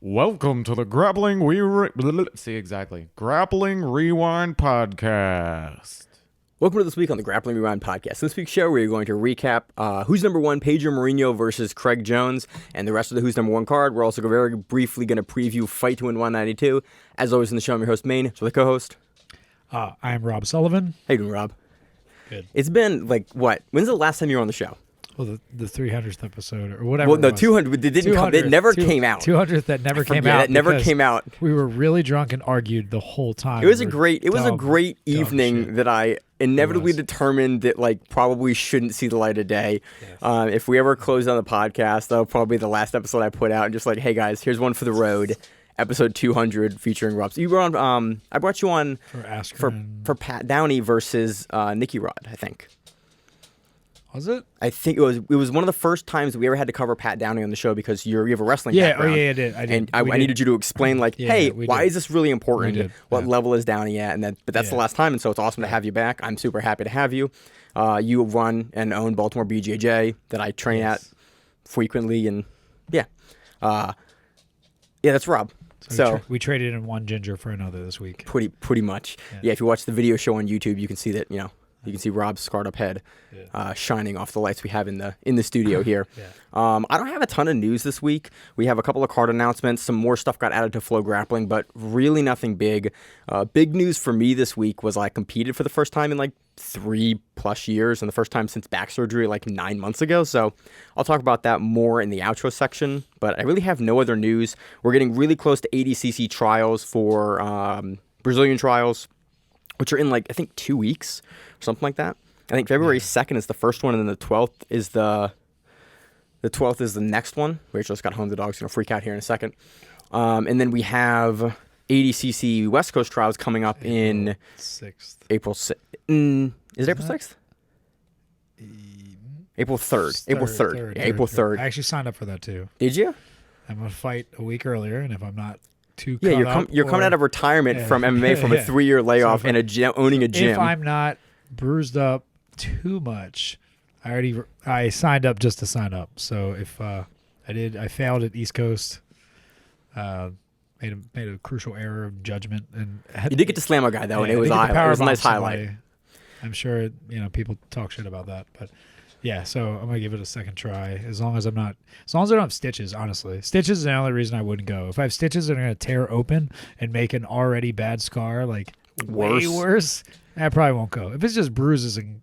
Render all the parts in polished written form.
Welcome to the Grappling Grappling Rewind Podcast. Welcome to this week on the Grappling Rewind Podcast. In this week's show, we're going to recap Who's Number One, Pedro Marinho versus Craig Jones, and the rest of the Who's Number One card. We're also very briefly going to preview Fight to Win 192. As always in the show, I'm your host, Maine. So the co-host. I am Rob Sullivan. How you doing, Rob? Good. It's been, what? When's the last time you were on the show? Well, the 300th episode or whatever. Well, no, 200. It didn't come. It never came out. 200th that never came out. It never came out. We were really drunk and argued the whole time. It was a great evening that I inevitably determined that probably shouldn't see the light of day. Yes. If we ever close on the podcast, that'll probably be the last episode I put out. And just hey guys, here's one for the road. Episode 200 featuring Rob. So you were on. I brought you on for Pat Downey versus Nicky Rod, I think. Was it? I think it was one of the first times that we ever had to cover Pat Downey on the show because you have a wrestling background. I did. And I needed you to explain hey, why is this really important? What level is Downey at? But that's the last time, and so it's awesome to have you back. I'm super happy to have you. You run and own Baltimore BJJ that I train at frequently, and that's Rob. So we traded in one ginger for another this week. Pretty much. Yeah, if you watch the video show on YouTube, you can see that, you can see Rob's scarred up head shining off the lights we have in the studio here. I don't have a ton of news this week. We have a couple of card announcements. Some more stuff got added to Flow Grappling, but really nothing big. Big news for me this week was I competed for the first time in 3+ years and the first time since back surgery 9 months ago. So I'll talk about that more in the outro section, but I really have no other news. We're getting really close to ADCC trials for Brazilian trials, which are in I think 2 weeks or something like that. I think February 2nd is the first one, and then the 12th is the next one. Rachel just got home. The dog's going to freak out here in a second. And then we have ADCC West Coast trials coming up in 6th. April 6th. Is it April 6th? April 3rd. April 3rd. April 3rd. I actually signed up for that too. Did you? I'm going to fight a week earlier, and if I'm not too you're coming out of retirement from MMA from a 3-year layoff and owning a gym. If I'm not bruised up too much, I signed up just to sign up. So if I failed at East Coast. Made a crucial error of judgment, and you did get to slam a guy though, and it was a nice highlight. I'm sure people talk shit about that, but so I'm gonna give it a second try as long as I don't have stitches. Honestly, stitches is the only reason I wouldn't go. If I have stitches that are gonna tear open and make an already bad scar way worse, I probably won't go. If it's just bruises and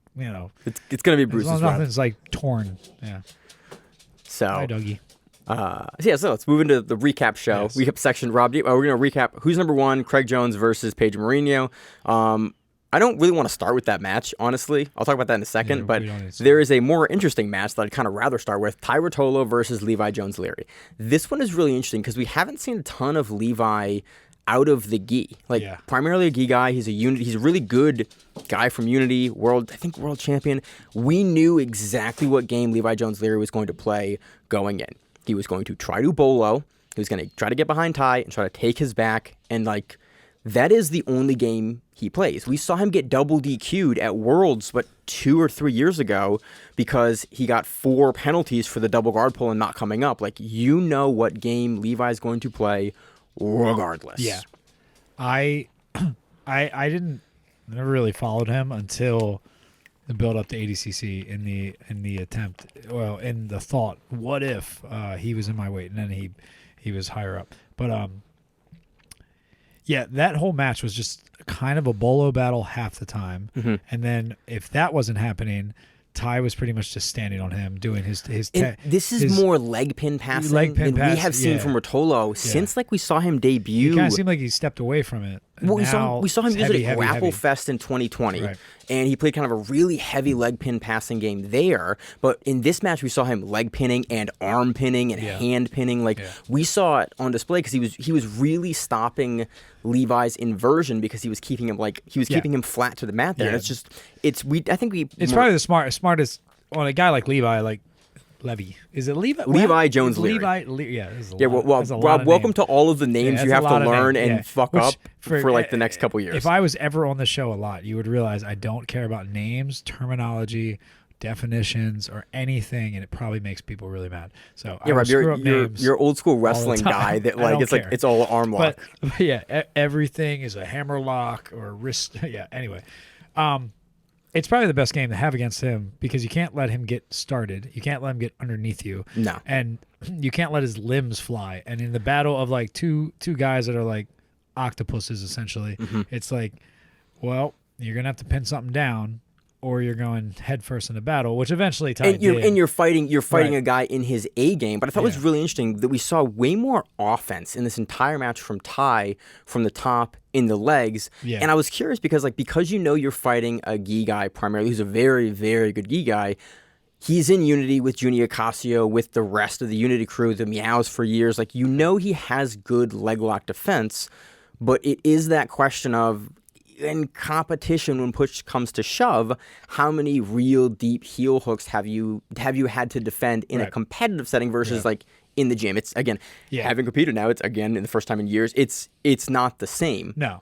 it's gonna be bruises. As long as nothing's torn. Yeah. So. Hi, doggy. So let's move into the recap show. Yes. Recap section. Rob, we're going to recap Who's Number One, Craig Jones versus Pedro Marinho. I don't really want to start with that match, honestly. I'll talk about that in a second, but there is a more interesting match that I'd kind of rather start with. Tye Ruotolo versus Levi Jones-Leary. This one is really interesting because we haven't seen a ton of Levi out of the gi. Primarily a gi guy. He's a really good guy from Unity, world champion. We knew exactly what game Levi Jones-Leary was going to play going in. He was going to try to bolo. He was going to try to get behind Tye and try to take his back. And, that is the only game he plays. We saw him get double DQ'd at Worlds, 2 or 3 years ago because he got 4 penalties for the double guard pull and not coming up. What game Levi's going to play regardless. Yeah. I never really followed him until the build up to ADCC in the attempt, in the thought, what if he was in my weight, and then he was higher up. But that whole match was just kind of a bolo battle half the time, and then if that wasn't happening, Tye was pretty much just standing on him, doing his this is more leg pin passing than we have seen from Ruotolo since we saw him debut. It kind of seemed like he stepped away from it. Well, we saw him use it at Grapple Fest in 2020, and he played kind of a really heavy leg pin passing game there. But in this match, we saw him leg pinning and arm pinning and hand pinning. We saw it on display because he was really stopping Levi's inversion because he was keeping him keeping him flat to the mat there. And it's probably the smartest on a guy like Levi, Levy. Is it Levi? Levi Jones-Leary. Rob, welcome to all of the names you have to learn and fuck up for the next couple years. If I was ever on the show a lot, you would realize I don't care about names, terminology, definitions or anything, and it probably makes people really mad. So Yeah, Rob, you're you're old school wrestling guy that like it's all arm lock. But yeah, everything is a hammer lock or wrist. Yeah. Anyway, it's probably the best game to have against him because you can't let him get started. You can't let him get underneath you. No. And you can't let his limbs fly. And in the battle of like two guys that are like octopuses essentially, it's like, well, you're gonna have to pin something down, or you're going head first in the battle, which eventually Tye did. And you're fighting right. A guy in his A game. But I thought it was really interesting that we saw way more offense in this entire match from Tye from the top in the legs. Yeah. And I was curious because you're fighting a gi guy primarily who's a very, very good gi guy. He's in unity with Junior Ocasio, with the rest of the Unity crew, the Meows for years. Like, he has good leg lock defense, but it is that question of, in competition, when push comes to shove, how many real deep heel hooks have you had to defend in a competitive setting versus like in the gym? It's again, having competed now, it's again in the first time in years, it's not the same. No.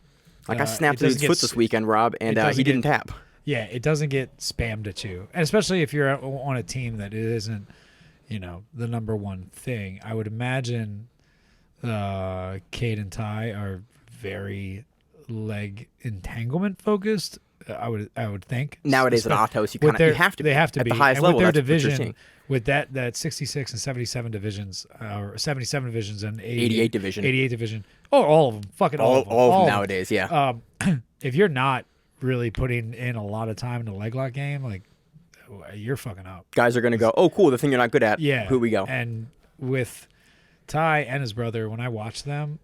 Like I snapped his foot this weekend, Rob, and he didn't tap. Yeah, it doesn't get spammed at you. And especially if you're on a team that it isn't, the number one thing. I would imagine Cade and Tye are very leg entanglement focused. I would think nowadays at Autos you have to. They have to at be the highest and level. With their that's division, with that 66 and 77 divisions, or 77 divisions and 88 division. 88 division. Oh, all of them. Fucking all of them. All of them nowadays. Yeah. If you're not really putting in a lot of time in the leg lock game, like you're fucking up. Guys are gonna go, oh cool, the thing you're not good at. Yeah. Who we go. And with Tye and his brother, when I watch them,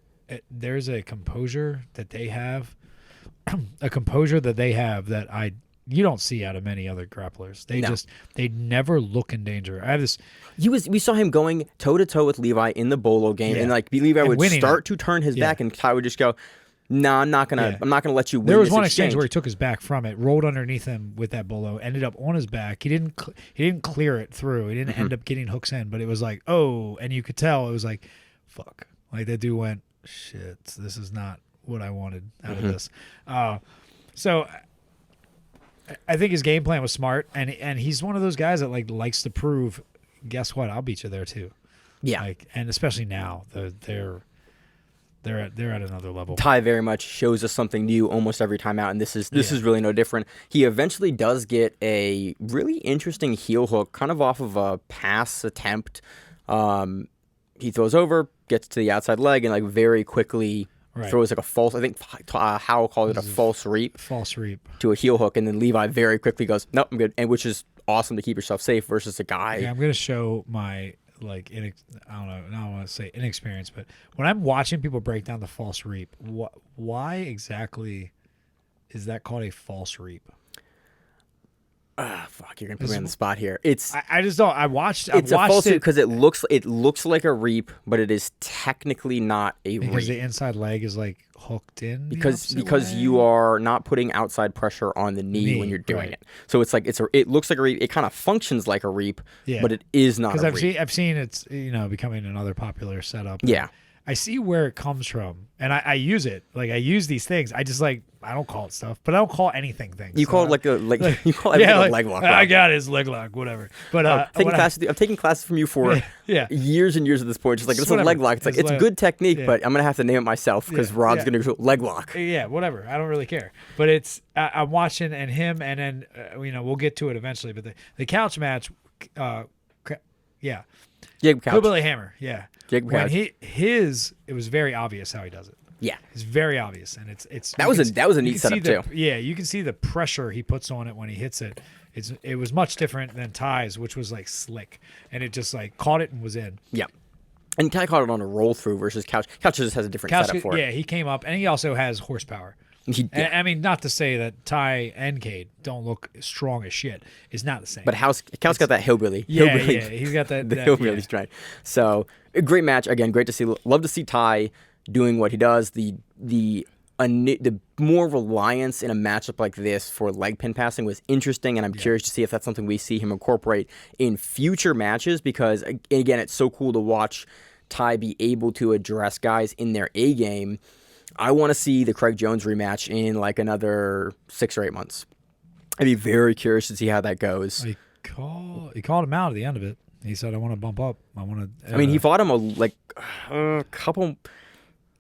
there's a composure that they have, that you don't see out of many other grapplers. They never look in danger. I have this. We saw him going toe to toe with Levi in the bolo game, and like Levi would start to turn his back, and Tye would just go, "No, I'm not gonna let you win." There was this one exchange where he took his back from it, rolled underneath him with that bolo, ended up on his back. He didn't clear it through. He didn't end up getting hooks in, but it was like, oh, and you could tell it was like, fuck. Like that dude went, shit, this is not what I wanted out of this. So I think his game plan was smart, and he's one of those guys that likes to prove, guess what, I'll beat you there too. Yeah. And especially now, they're at another level. Tye very much shows us something new almost every time out, and this is really no different. He eventually does get a really interesting heel hook, kind of off of a pass attempt. He throws over, gets to the outside leg, and very quickly throws a false. I think Howell called it a false reap. False reap to a heel hook, and then Levi very quickly goes, "Nope, I'm good," and which is awesome to keep yourself safe versus a guy. Yeah, I'm gonna show my I don't know, I don't want to say inexperience, but when I'm watching people break down the false reap, why exactly is that called a false reap? Fuck, you're gonna put me on the spot here. I just don't. It's a false reap because it looks like a reap, but it is technically not a reap. Because the inside leg is hooked in. Because you are not putting outside pressure on the knee when you're doing it. So it's it looks like a reap. It kind of functions like a reap, but it is not. Because I've seen it's becoming another popular setup. Yeah. I see where it comes from, and I use it. I use these things. I just I don't call it stuff, but I don't call anything things. You call it you call everything a leg lock. I got his leg lock, whatever. But I'm taking classes from you for years and years at this point. Just it's a leg lock. It's a good technique, but I'm gonna have to name it myself because Rob's gonna go leg lock. Yeah, whatever. I don't really care. But I'm watching and him, and then we'll get to it eventually. But the couch match, Hillbilly Hammer, when it was very obvious how he does it. Yeah, it's very obvious, and it's that was a neat setup too. Yeah, you can see the pressure he puts on it when he hits it. It was much different than Tye's, which was slick, and it just caught it and was in. Yeah, and Tye caught it on a roll through versus Couch. Couch just has a different setup for it. Yeah, he came up, and he also has horsepower. I mean, not to say that Tye and Cade don't look strong as shit. It's not the same. But Couch's got that hillbilly. Yeah, he's got that. The hillbilly strength. So, a great match. Again, great to see. Love to see Tye doing what he does. The more reliance in a matchup like this for leg pin passing was interesting, and I'm curious to see if that's something we see him incorporate in future matches, because, again, it's so cool to watch Tye be able to address guys in their A game. I want to see the Craig Jones rematch in another 6 or 8 months. I'd be very curious to see how that goes. called him out at the end of it. He said, "I want to bump up. I want to." I mean, he fought him a couple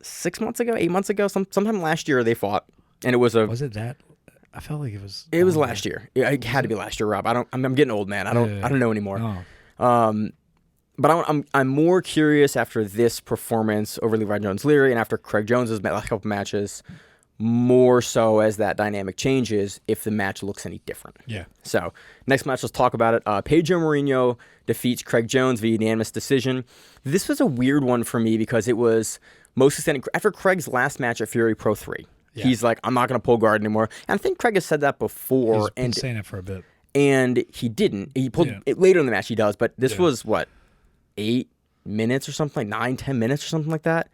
6 months ago, 8 months ago, sometime last year they fought, and it was Was it that? I felt like it was. It was last year. Yeah, it had to be last year, Rob. I'm getting old, man. I don't know anymore. Oh. But I'm more curious after this performance over Levi Jones-Leary and after Craig Jones's last couple matches, more so as that dynamic changes, if the match looks any different. Yeah. So next match, let's talk about it. Pedro Marinho defeats Craig Jones via unanimous decision. This was a weird one for me because it was mostly standing after Craig's last match at Fury Pro 3. Yeah. He's like, I'm not going to pull guard anymore. And I think Craig has said that before. He's been saying it for a bit. And he didn't. He pulled it later in the match, he does. But this was, 8 minutes or something, like 9-10 minutes or something like that.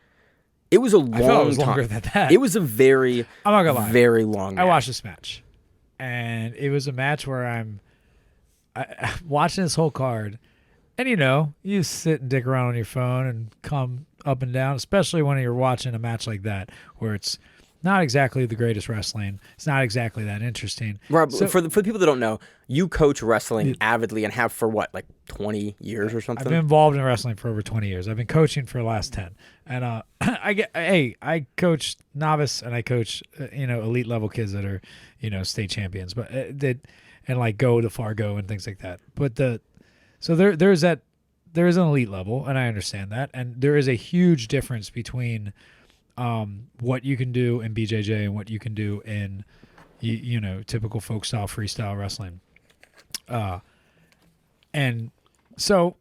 It was a long time. I thought it was longer than that. It was a I'm not gonna lie, very long match. I watched this match, and it was a match where I'm watching this whole card, and you sit and dick around on your phone and come up and down, especially when you're watching a match like that where it's not exactly the greatest wrestling. It's not exactly that interesting. Rob, for the people that don't know, you coach wrestling avidly and have for 20 years or something? I've been involved in wrestling for over 20 years. I've been coaching for the last 10. And I coach novice and I coach elite level kids that are state champions, but go to Fargo and things like that. But there is an elite level, and I understand that, and there is a huge difference between what you can do in BJJ and what you can do in typical folk style freestyle wrestling. And so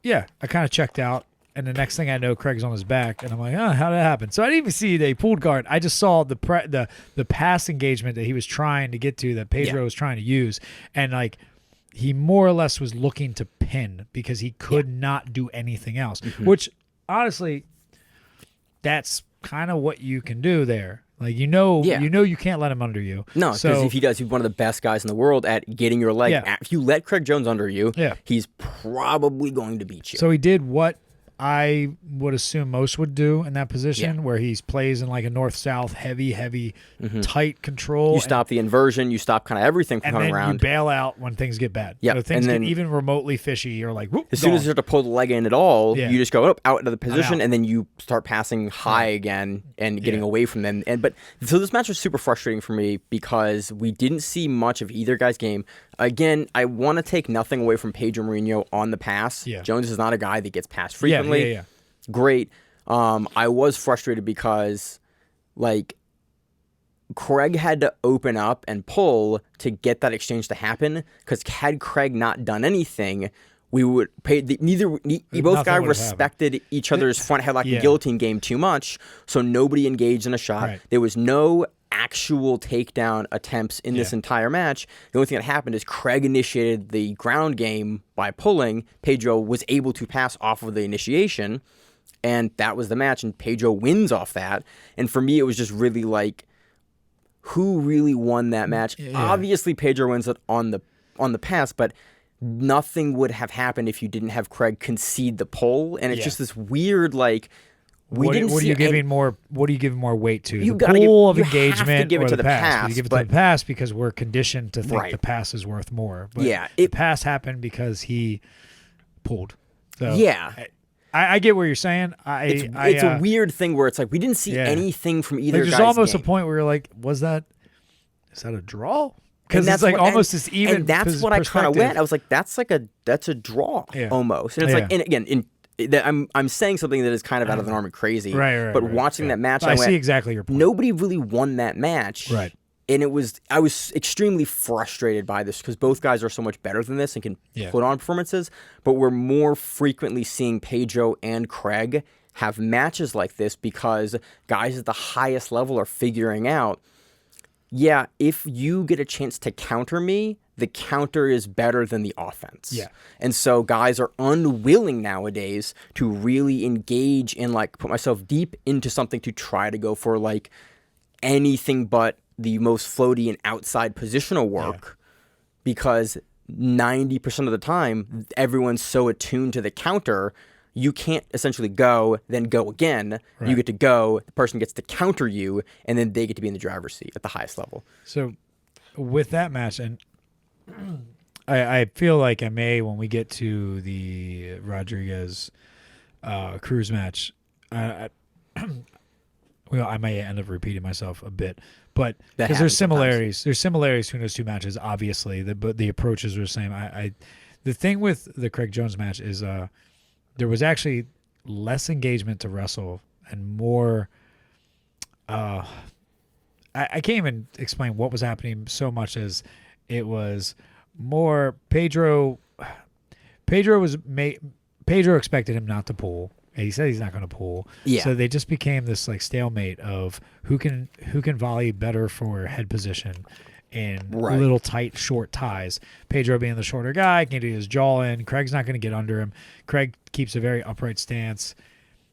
I kind of checked out, and the next thing I know, Craig's on his back, and I'm like, how did that happen? So I didn't even see they pulled guard. I just saw the pass engagement that he was trying to get to, that Pedro was trying to use, and he more or less was looking to pin because he could not do anything else. Mm-hmm. Which honestly, that's kind of what you can do there. You can't let him under you. No, because if he does, he's one of the best guys in the world at getting your leg. Yeah. If you let Craig Jones under you, he's probably going to beat you. So he did what I would assume most would do in that position, where he plays in a north-south, heavy, tight control. You stop the inversion. You stop kind of everything from coming around. And then you bail out when things get bad. Yeah, so things get even remotely fishy. You're like, whoop, as soon as you start to pull the leg in at all, you just go out into the position, out. and then you start passing high again and getting away from them. So this match was super frustrating for me because we didn't see much of either guy's game. Again, I want to take nothing away from Pedro Marinho on the pass. Yeah. Jones is not a guy that gets passed frequently. Yeah. Great. I was frustrated because, Craig had to open up and pull to get that exchange to happen. Because had Craig not done anything, we would pay. Both guys respected each other's front headlock and guillotine game too much, so nobody engaged in a shot. Right. There was no actual takedown attempts in this entire match. The only thing that happened is Craig initiated the ground game by pulling. Pedro was able to pass off of the initiation, and that was the match, and Pedro wins off that. And for me, it was just really who really won that match? Yeah. Obviously, Pedro wins it on the pass, but nothing would have happened if you didn't have Craig concede the pull. And it's just this weird, What are you giving more weight to? You the pool of engagement, have to give it to the pass. You give it to the pass because we're conditioned to think the pass is worth more. But the pass happened because he pulled. So I get what you're saying. It's a weird thing where it's we didn't see anything from either. There's almost a point where you're like, is that a draw? Because it's almost as even. And that's what I kind of went. I was like, that's a draw almost. And it's and again I'm saying something that is kind of out of the norm and crazy. Right. But watching that match, I see exactly your point. Nobody really won that match. Right. And I was extremely frustrated by this because both guys are so much better than this and can put on performances. But we're more frequently seeing Pedro and Craig have matches like this because guys at the highest level are figuring out, if you get a chance to counter me, the counter is better than the offense. Yeah. And so guys are unwilling nowadays to really engage in put myself deep into something to try to go for anything but the most floaty and outside positional work because 90% of the time everyone's so attuned to the counter, you can't essentially go, then go again. Right. You get to go, the person gets to counter you, and then they get to be in the driver's seat at the highest level. So with that match, and I feel like I may, when we get to the Rodriguez Cruz match, I may end up repeating myself a bit, but because there's similarities. Sometimes. There's similarities between those two matches, obviously, but the approaches are the same. The thing with the Craig Jones match is there was actually less engagement to wrestle and more. I can't even explain what was happening so much as it was more Pedro expected him not to pull. And he said he's not going to pull. Yeah. So they just became this like stalemate of who can volley better for head position in little tight short ties. Pedro being the shorter guy can get his jaw in. Craig's not going to get under him. Craig keeps a very upright stance.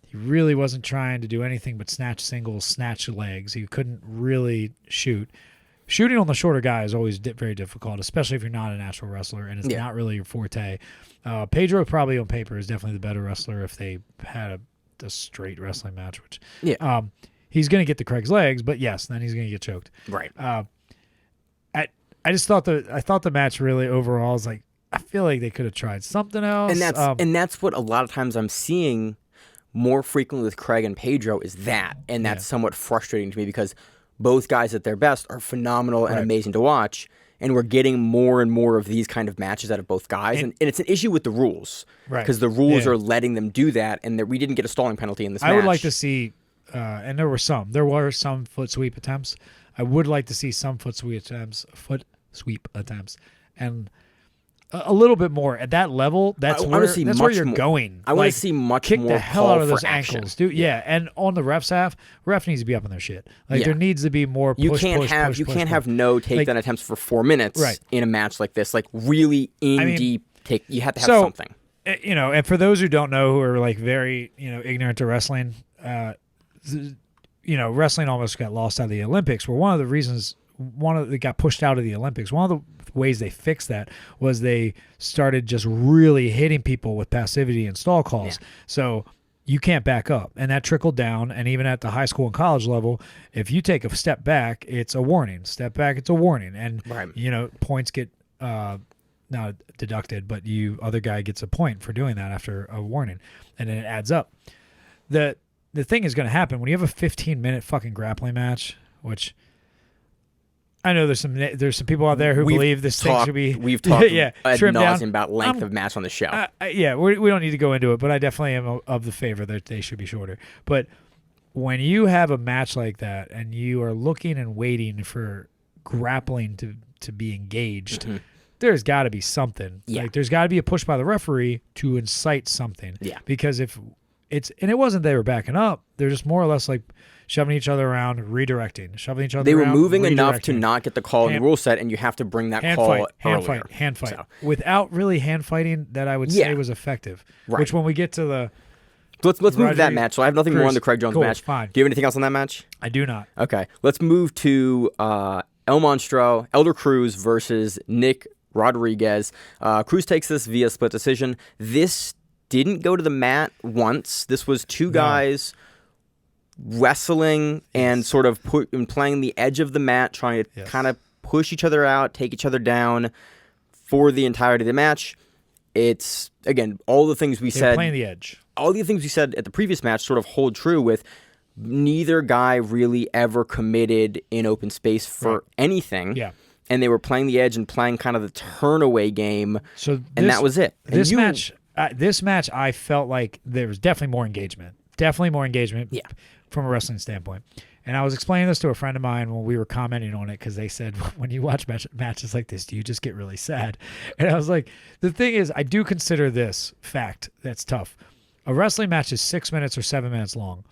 He really wasn't trying to do anything but snatch singles, snatch legs. He couldn't really shoot. Shooting on the shorter guy is always very difficult, especially if you're not a natural wrestler and it's not really your forte. Pedro probably on paper is definitely the better wrestler if they had a straight wrestling match, which he's going to get the Craig's legs, but yes, then he's going to get choked. Right. I just thought the match really overall is like, I feel like they could have tried something else. And that's what a lot of times I'm seeing more frequently with Craig and Pedro is that, and that's somewhat frustrating to me because both guys at their best are phenomenal and amazing to watch, and we're getting more and more of these kind of matches out of both guys, and it's an issue with the rules, because the rules are letting them do that, and we didn't get a stalling penalty in this match. I would like to see, and there were some foot sweep attempts. I would like to see some foot sweep attempts, and a little bit more at that level. That's where you're going. I want to see much kick more the hell out of those action. ankles, dude. Yeah, and on the ref needs to be up on their shit. Like there needs to be more. You can't have no takedown attempts for 4 minutes in a match like this. Like really deep take. You have to have something. And for those who don't know, who are like very ignorant to wrestling, wrestling almost got lost out of the Olympics. Where one of the reasons they got pushed out of the Olympics. One of the ways they fixed that was they started just really hitting people with passivity and stall calls. So you can't back up, and that trickled down. And even at the high school and college level, if you take a step back, it's a warning. Step back, it's a warning, and points get not deducted, but other guy gets a point for doing that after a warning, and then it adds up. The thing is going to happen when you have a 15-minute fucking grappling match, which I know there's some people out there who believe this thing should be. We've talked ad nauseum down about length of match on the show. We don't need to go into it, but I definitely am of the favor that they should be shorter. But when you have a match like that and you are looking and waiting for grappling to be engaged, there's got to be something. Yeah. Like there's got to be a push by the referee to incite something. Yeah. Because if it wasn't they were backing up, they're just more or less like shoving each other around, redirecting, shoving each other They around. were moving enough to not get the call in the rule set, and you have to bring that call earlier. Hand fight. Without really hand fighting that I would say was effective. Right. Which when we get to the... Let's move to that match. So I have nothing more on the Craig Jones match. Fine. Do you have anything else on that match? I do not. Okay. Let's move to El Monstro, Elder Cruz versus Nick Rodriguez. Cruz takes this via split decision. This didn't go to the mat once. This was two guys wrestling and sort of playing the edge of the mat, trying to kind of push each other out, take each other down for the entirety of the match. It's, again, all the things we said. Playing the edge. All the things we said at the previous match sort of hold true with neither guy really ever committed in open space for anything. Yeah. And they were playing the edge and playing kind of the turn-away game, that was it. This match, I felt like there was definitely more engagement. From a wrestling standpoint. And I was explaining this to a friend of mine when we were commenting on it because they said, when you watch matches like this, do you just get really sad? And I was like, the thing is, I do consider this fact that's tough. A wrestling match is 6 minutes or 7 minutes long.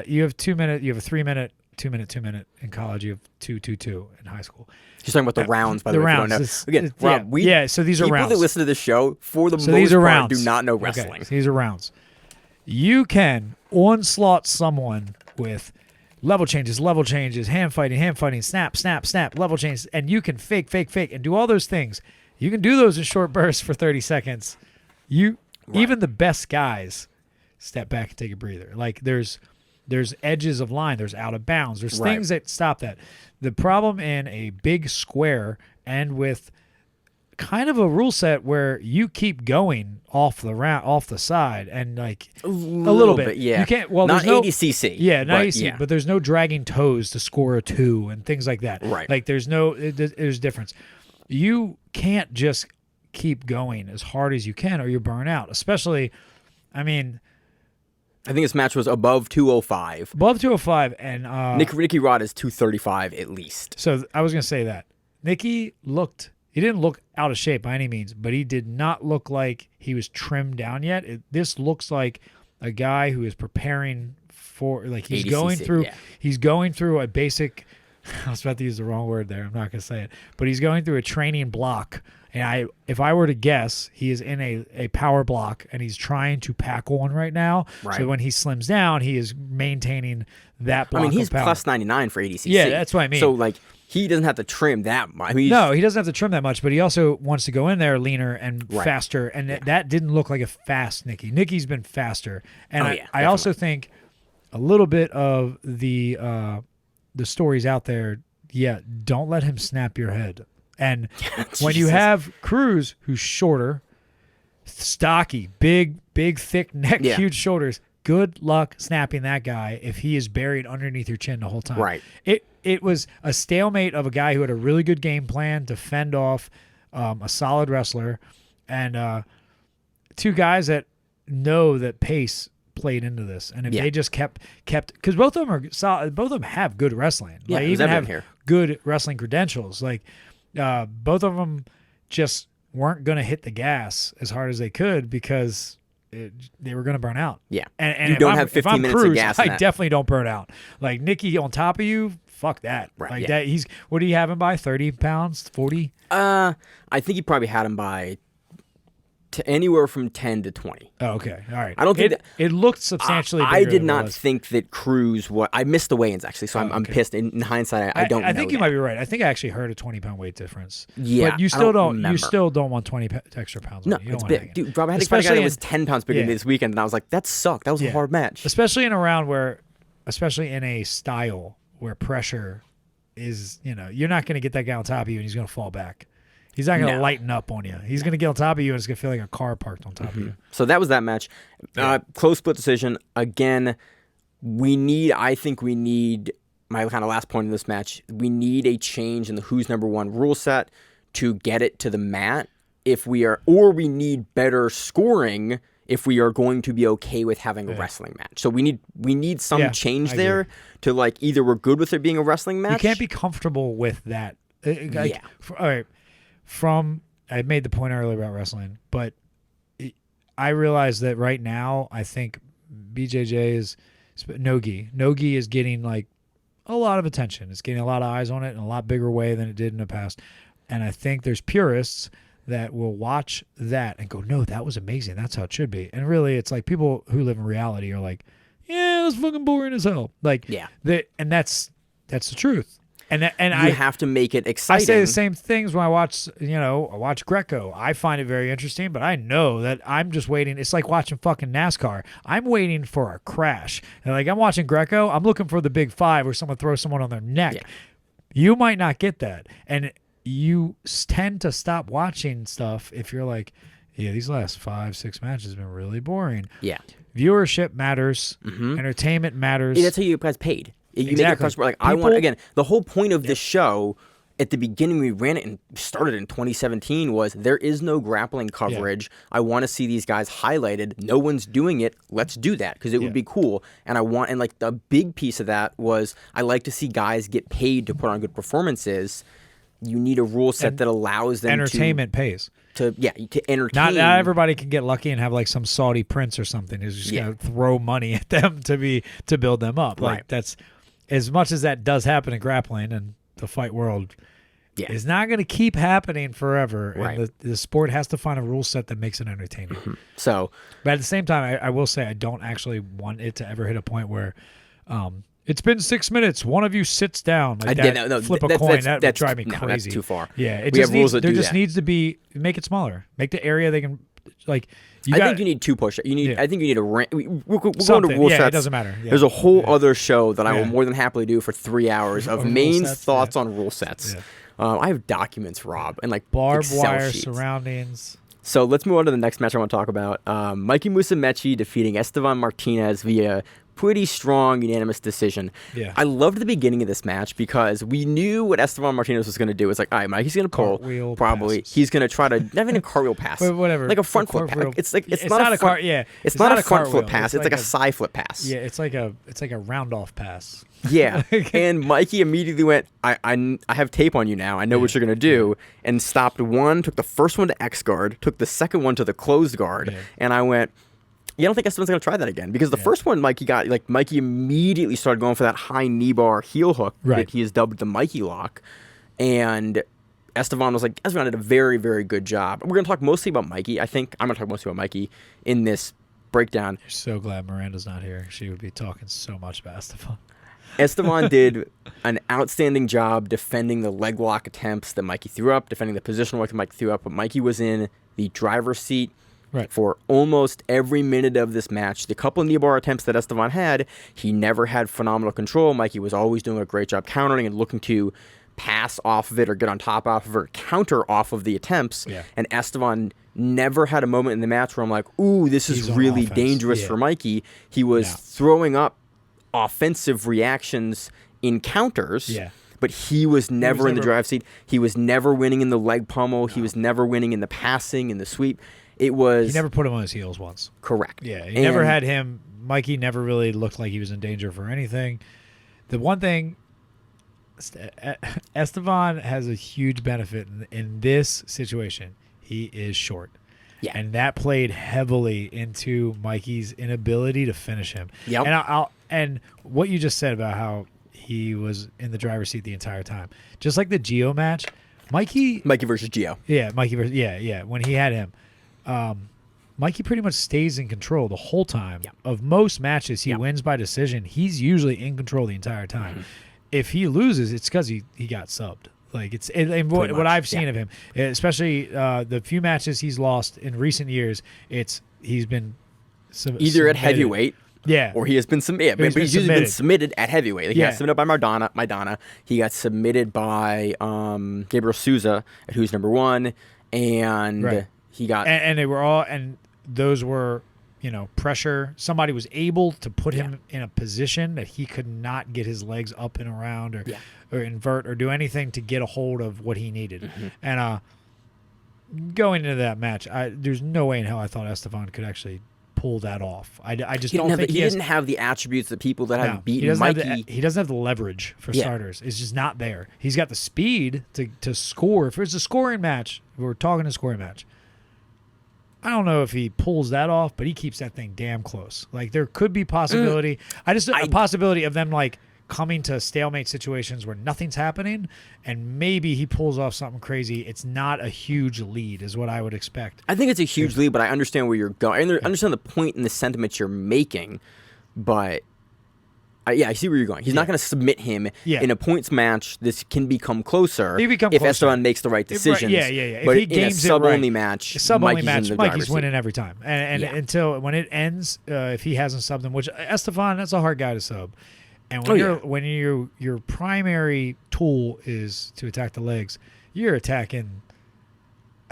You have 2 minute, you have a 3 minute, 2 minute, 2 minute. In college, you have 2, 2, 2 in high school. He's talking about the rounds, by the way. Rounds. Again, Rob, so these are rounds. People that listen to this show, for the most part, do not know wrestling. Okay, so these are rounds. You can onslaught someone with level changes, hand fighting, snap, level changes, and you can fake, and do all those things. You can do those in short bursts for 30 seconds. Even the best guys step back and take a breather. Like there's edges of line, there's out of bounds, there's things that stop that. The problem in a big square and with kind of a rule set where you keep going off the side, and like a little bit. Yeah, you can't. Well, not there's no ADCC. Yeah, not but, ADCC, yeah. but there's no dragging toes to score a 2 and things like that. Right. Like there's difference. You can't just keep going as hard as you can, or you burn out. Especially, I mean, I think this match was above 205. Above 205, and Nicky Rod is 235 at least. So I was gonna say that Nicky he didn't look out of shape by any means, but he did not look like he was trimmed down yet. This looks like a guy who is preparing for, like, he's ADCC, he's going through a basic. I was about to use the wrong word there. I'm not gonna say it, but he's going through a training block. And if I were to guess, he is in a power block, and he's trying to pack on right now. Right. So when he slims down, he is maintaining that block. I mean, he's of power. plus 99 for ADCC. Yeah, that's what I mean. So, like, he doesn't have to trim that much. I mean, no, he doesn't have to trim that much, but he also wants to go in there leaner and faster. And that didn't look like a fast Nicky. Nicky's been faster. And I also think a little bit of the stories out there, don't let him snap your head. And when you have Cruz, who's shorter, stocky, big, thick neck, huge shoulders, good luck snapping that guy if he is buried underneath your chin the whole time. Right. It was a stalemate of a guy who had a really good game plan to fend off a solid wrestler, and two guys that know that pace played into this. And if they just kept, because both of them are solid, both of them have good wrestling. Yeah, like, even have good wrestling credentials. Like, both of them just weren't going to hit the gas as hard as they could because they were going to burn out. Yeah. And you don't have 15 minutes Cruz, of gas. I definitely don't burn out. Like, Nicky on top of you, fuck that. Right. Like that. What do you have him by? 30 pounds? 40? I think he probably had him by anywhere from 10 to 20. Oh, okay. All right. I don't think it looked substantially bigger. I did than not it was. think that Cruz I missed the weigh-ins, actually, so I'm pissed. In hindsight, I don't know. I think you might be right. I think I actually heard a 20-pound weight difference. Yeah. But you still don't remember. You still don't want 20 extra pounds. No, on you. You it's don't big. want Dude, Rob, I had to fight a guy that was 10 pounds bigger than me this weekend, and I was like, that sucked. That was a hard match. Especially in a round especially in a style where pressure is, you're not going to get that guy on top of you and he's going to fall back. He's not going to lighten up on you. He's going to get on top of you and it's going to feel like a car parked on top of you. So that was that match. Close split decision. Again, I think we need, my kind of last point in this match, we need a change in the who's number one rule set to get it to the mat or we need better scoring if we are going to be okay with having a wrestling match. So we need some change there to, like, either we're good with there being a wrestling match. You can't be comfortable with that. All right. I made the point earlier about wrestling, but I realize that right now I think BJJ is Nogi is getting, like, a lot of attention. It's getting a lot of eyes on it in a lot bigger way than it did in the past. And I think there's purists that will watch that and go, no, that was amazing. That's how it should be. And really, it's like people who live in reality are like, yeah, that's fucking boring as hell. Like, and that's the truth. And you have to make it exciting. I say the same things when I watch Greco. I find it very interesting, but I know that I'm just waiting. It's like watching fucking NASCAR. I'm waiting for a crash. And, like, I'm watching Greco. I'm looking for the big five where someone throws someone on their neck. Yeah. You might not get that. And you tend to stop watching stuff if you're like, these last 5-6 matches have been really boring. Yeah. Viewership matters. Mm-hmm. Entertainment matters. Yeah, that's how you guys paid. You make a customer, like, I want, again, the whole point of this show at the beginning, we ran it and started in 2017, was there is no grappling coverage. I want to see these guys highlighted. No one's doing it. Let's do that because it would be cool. And like, the big piece of that was I like to see guys get paid to put on good performances. You need a rule set that allows them entertainment pays. To entertain. Not everybody can get lucky and have, like, some Saudi prince or something who's just gonna throw money at them to build them up. Like, that's, as much as that does happen in grappling and the fight world, is not going to keep happening forever. Right. And the sport has to find a rule set that makes it entertaining. Mm-hmm. So, but at the same time, I will say I don't actually want it to ever hit a point where it's been 6 minutes. One of you sits down. Like flip a coin. That would drive me crazy. That's too far. Yeah, we have rules that do that. There just needs to be, make it smaller. Make the area they can, like. I think you need 2 push-ups. I think you need a rank. We're going to rule sets. It doesn't matter. Yeah. There's a whole other show that I will more than happily do for 3 hours of Maine's thoughts on rule sets. I have documents, Rob, and like barbed Excel wire sheets. surroundings. So let's move on to the next match I want to talk about. Mikey Musamechi defeating Estevan Martinez via pretty strong unanimous decision. Yeah. I loved the beginning of this match because we knew what Estevan Martinez was going to do. It's like, all right, Mikey's going to pull. Cartwheel probably. passes. He's going to try to, not even a cartwheel pass. But whatever. Like a front foot pass. It's not a front, it's not a front foot pass. It's like a side flip pass. Yeah, it's like a round off pass. Yeah. And Mikey immediately went, I have tape on you now. I know what you're going to do. And stopped one, took the first one to X guard, took the second one to the closed guard. Yeah. And I went, I don't think Estevan's going to try that again. Because the first one Mikey got, like Mikey immediately started going for that high knee bar heel hook that he has dubbed the Mikey lock. And Estevan was like, Estevan did a very, very good job. We're going to talk mostly about Mikey. I think I'm going to talk mostly about Mikey in this breakdown. You're so glad Miranda's not here. She would be talking so much about Estevan. Estevan did an outstanding job defending the leg lock attempts that Mikey threw up, defending the positional lock that Mikey threw up, but Mikey was in the driver's seat for almost every minute of this match. The couple of knee bar attempts that Estevan had, he never had phenomenal control. Mikey was always doing a great job countering and looking to pass off of it or get on top off of it or counter off of the attempts. Yeah. And Estevan never had a moment in the match where I'm like, ooh, this is really dangerous for Mikey. He was throwing up offensive reactions in counters, but he was never in the drive seat. He was never winning in the leg pummel. He was never winning in the passing, in the sweep. It was... He never put him on his heels once. Correct. Yeah, he never had him... Mikey never really looked like he was in danger for anything. The one thing... Estevan has a huge benefit in this situation. He is short. Yeah. And that played heavily into Mikey's inability to finish him. Yep. And what you just said about how he was in the driver's seat the entire time. Just like the Gio match, Mikey versus Gio. Yeah, Mikey versus when he had him. Mikey pretty much stays in control the whole time. Yep. Of most matches he wins by decision. He's usually in control the entire time. Mm-hmm. If he loses, it's because he got subbed. Like what I've seen of him, especially the few matches he's lost in recent years, he's been either at heavyweight, or he has been submitted. But he's usually been submitted at heavyweight. Like he got submitted by Maidana. He got submitted by Gabriel Souza, who's number one, and he got and they were all those were pressure. Somebody was able to put him in a position that he could not get his legs up and around or invert or do anything to get a hold of what he needed. Mm-hmm. And going into that match, there's no way in hell I thought Estevan could actually pull that off. I just don't think he didn't have the attributes that people that have beaten Mikey. He doesn't have the leverage for starters. It's just not there. He's got the speed to score. If it's a scoring match, we're talking a scoring match. I don't know if he pulls that off, but he keeps that thing damn close. Like there could be possibility. A possibility of them like coming to stalemate situations where nothing's happening, and maybe he pulls off something crazy. It's not a huge lead, is what I would expect. I think it's a huge lead, but I understand where you're going. I understand the point and the sentiment you're making, but. I see where you're going. He's not going to submit him in a points match. This can become closer if Estevan makes the right decisions. But if he games in a sub-only match, Mikey's winning every time. And until when it ends, if he hasn't subbed him, which Estevan, that's a hard guy to sub. And when your primary tool is to attack the legs, you're attacking.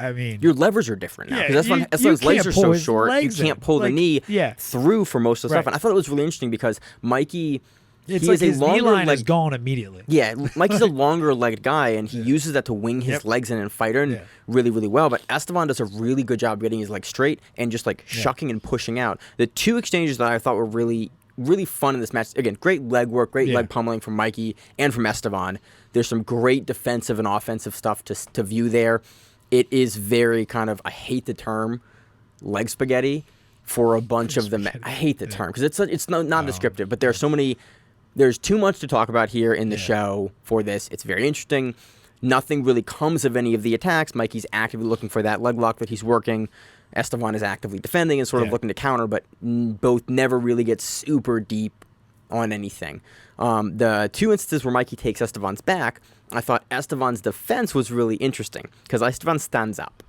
I mean, your levers are different now because Estevan's legs are so short. You can't pull the knee through for most of the stuff. And I thought it was really interesting because Mikey, his knee line is gone immediately. Yeah, Mikey's a longer-legged guy, and he uses that to wing his legs in and fight her really, really well. But Estevan does a really good job getting his legs straight and just like shucking and pushing out. The two exchanges that I thought were really, really fun in this match. Again, great leg work, great leg pummeling from Mikey and from Estevan. There's some great defensive and offensive stuff to view there. It is very kind of, I hate the term, leg spaghetti for a bunch of them. I hate the term because it's not descriptive, but there are so many. There's too much to talk about here in the show for this. It's very interesting. Nothing really comes of any of the attacks. Mikey's actively looking for that leg lock that he's working. Estevan is actively defending and sort of looking to counter, but both never really get super deep on anything. The two instances where Mikey takes Estevan's back, I thought Estevan's defense was really interesting because Estevan stands up.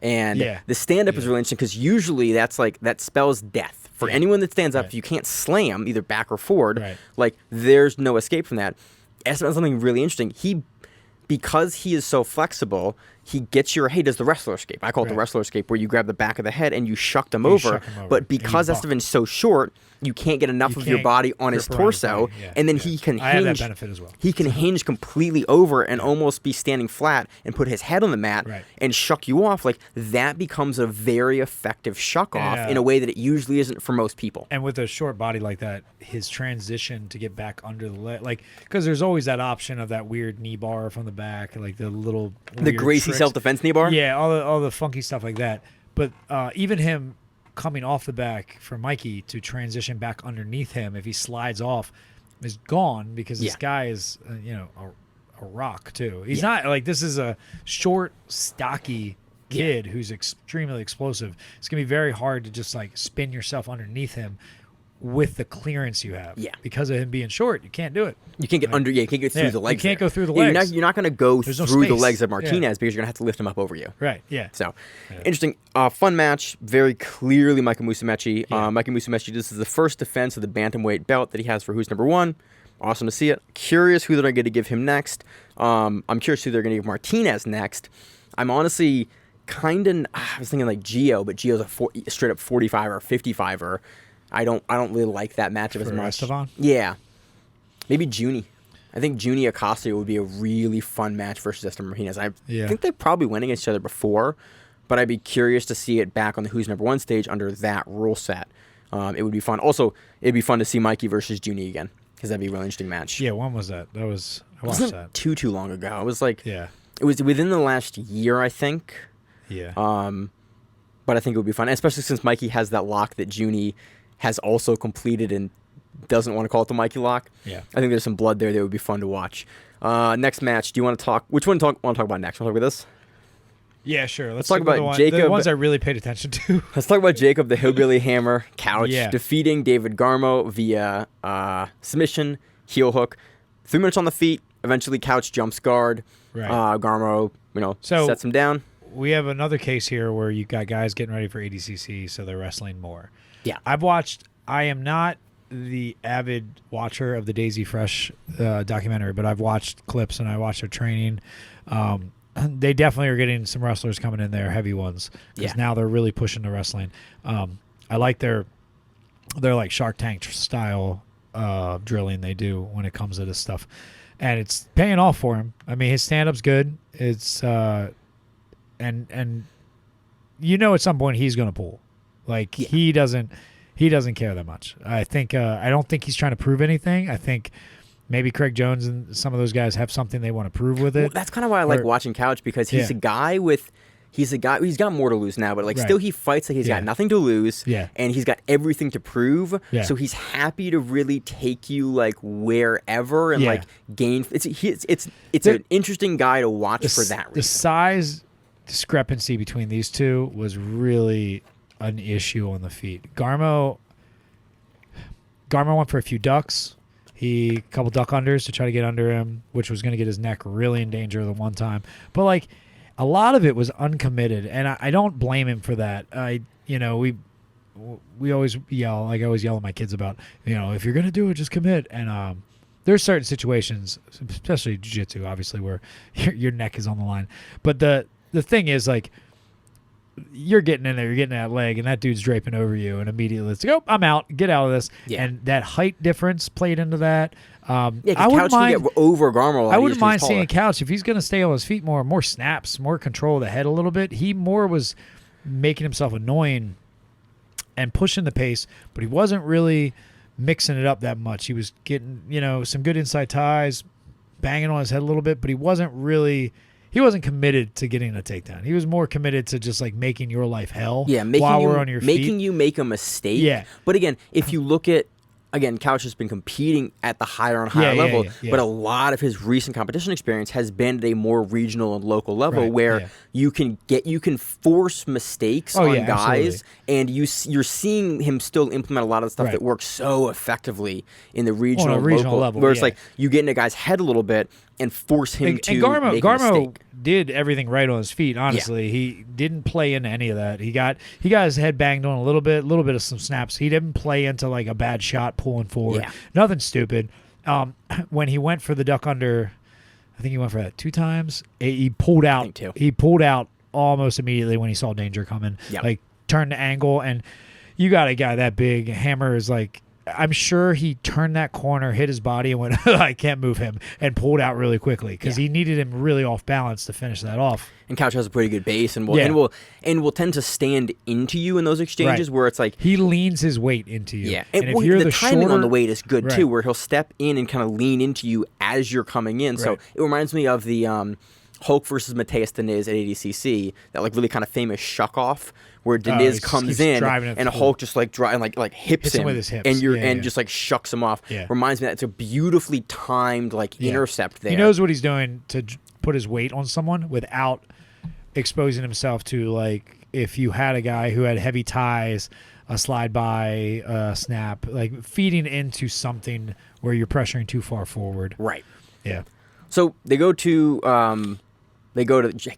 And the stand-up is really interesting because usually that spells death. For anyone that stands up, if you can't slam, either back or forward, like there's no escape from that. Estevan's something really interesting. He because he is so flexible, he gets your, hey, does the wrestler escape? I call it the wrestler escape, where you grab the back of the head and you shuck them over. But because Estevan's so short, you can't get enough of your body on his torso, and then he can hinge. I have that benefit as well. He can hinge completely over and almost be standing flat and put his head on the mat and shuck you off. Like, that becomes a very effective shuck off in a way that it usually isn't for most people. And with a short body like that, his transition to get back under the leg, like, because there's always that option of that weird knee bar from the back, like the little Gracie self-defense knee bar. Yeah, all the funky stuff like that. But even him coming off the back for Mikey to transition back underneath him, if he slides off, is gone, because this guy is a rock too. He's not like, this is a short, stocky kid who's extremely explosive. It's gonna be very hard to just like spin yourself underneath him with the clearance you have. Yeah. Because of him being short, you can't do it. You can't get under. Yeah, you can't get through the legs. You can't go through the legs. You're not going to go through the legs of Martinez because you're going to have to lift him up over you. Right. Yeah. So, interesting, fun match. Very clearly, Mikey Musamechi. Mikey Musamechi. This is the first defense of the bantamweight belt that he has for who's number one. Awesome to see it. Curious who they're going to give him next. I'm curious who they're going to give Martinez next. I'm honestly kind of. I was thinking like Gio, but Gio's a straight up 45er, 55er. I don't really like that matchup as much. Estevan? Yeah. Maybe Junie. I think Junie Acosta would be a really fun match versus Estevan Martinez. I think they probably went against each other before, but I'd be curious to see it back on the Who's Number One stage under that rule set. It would be fun. Also, it'd be fun to see Mikey versus Junie again, because that'd be a really interesting match. Yeah, when was that? I watched that. Too long ago. It was like, it was within the last year, I think. Yeah. But I think it would be fun, especially since Mikey has that lock that Junie has also completed and doesn't want to call it the Mikey lock. Yeah. I think there's some blood there that would be fun to watch. Next match, do you want to talk? Which one want to talk about next? Want to talk about this? Yeah, sure. Let's talk about Jacob. The ones I really paid attention to. Let's talk about Jacob, the Hillbilly Hammer Couch, defeating David Garmo via submission, heel hook. 3 minutes on the feet. Eventually, Couch jumps guard. Right. Garmo, sets him down. We have another case here where you got guys getting ready for ADCC, so they're wrestling more. Yeah. I am not the avid watcher of the Daisy Fresh documentary, but I've watched clips and I watched their training. They definitely are getting some wrestlers coming in there, heavy ones, because now they're really pushing the wrestling. I like their like Shark Tank style drilling they do when it comes to this stuff, and it's paying off for him. I mean, his stand-up's good. It's and at some point he's going to pull. Like he doesn't care that much. I think I don't think he's trying to prove anything. I think maybe Craig Jones and some of those guys have something they want to prove with it. Well, that's kind of why I like watching Couch, because he's a guy he's got more to lose now, but still he fights like he's got nothing to lose. Yeah. And he's got everything to prove. Yeah. So he's happy to really take you like wherever and like gain. It's an interesting guy to watch for that reason. The size discrepancy between these two was really an issue on the feet. Garmo went for a few ducks. A couple duck unders to try to get under him, which was going to get his neck really in danger the one time. But like a lot of it was uncommitted, and I don't blame him for that. We always yell, like I always yell at my kids about, if you're going to do it, just commit. And there's certain situations, especially jiu-jitsu, obviously, where your neck is on the line. But the thing is, like, you're getting in there, you're getting that leg, and that dude's draping over you, and immediately it's like, oh, I'm out, get out of this. Yeah. And that height difference played into that. I wouldn't mind get over Garmo. I wouldn't mind seeing Couch if he's going to stay on his feet more snaps, more control of the head a little bit. He more was making himself annoying and pushing the pace, but he wasn't really mixing it up that much. He was getting, some good inside ties, banging on his head a little bit, but he wasn't committed to getting a takedown. He was more committed to just like making your life hell while we're on your feet. Making you make a mistake. Yeah. But again, if you look at, Couch has been competing at the higher and higher level, but a lot of his recent competition experience has been at a more regional and local level where you can force mistakes on guys, and you're seeing him still implement a lot of the stuff that works so effectively in the regional local level. Where it's like you get in a guy's head a little bit and force him to make a mistake. Did everything right on his feet, honestly. He didn't play into any of that. He got his head banged on a little bit of some snaps. He didn't play into like a bad shot pulling forward. Nothing stupid. When he went for the duck under I think he went for that 2 times. He pulled out. I think 2. He pulled out almost immediately when he saw danger coming. Yeah. Like turned the angle, and you got a guy that big. Hammer is like, I'm sure he turned that corner, hit his body, and went, I can't move him, and pulled out really quickly because he needed him really off balance to finish that off. And Couch has a pretty good base, and will tend to stand into you in those exchanges where it's like he leans his weight into you. Yeah, and if you're the timing shorter, on the weight is good too, where he'll step in and kind of lean into you as you're coming in. So it reminds me of the Hulk versus Mateus Diniz at ADCC, that like really kind of famous shuck off where Diniz comes in and Hulk just like hips him with his hips. and just like shucks him off. Yeah. Reminds me that it's a beautifully timed like intercept there. He knows what he's doing to put his weight on someone without exposing himself to, like, if you had a guy who had heavy ties, a slide by, a snap, like feeding into something where you're pressuring too far forward. Right. Yeah. So they go to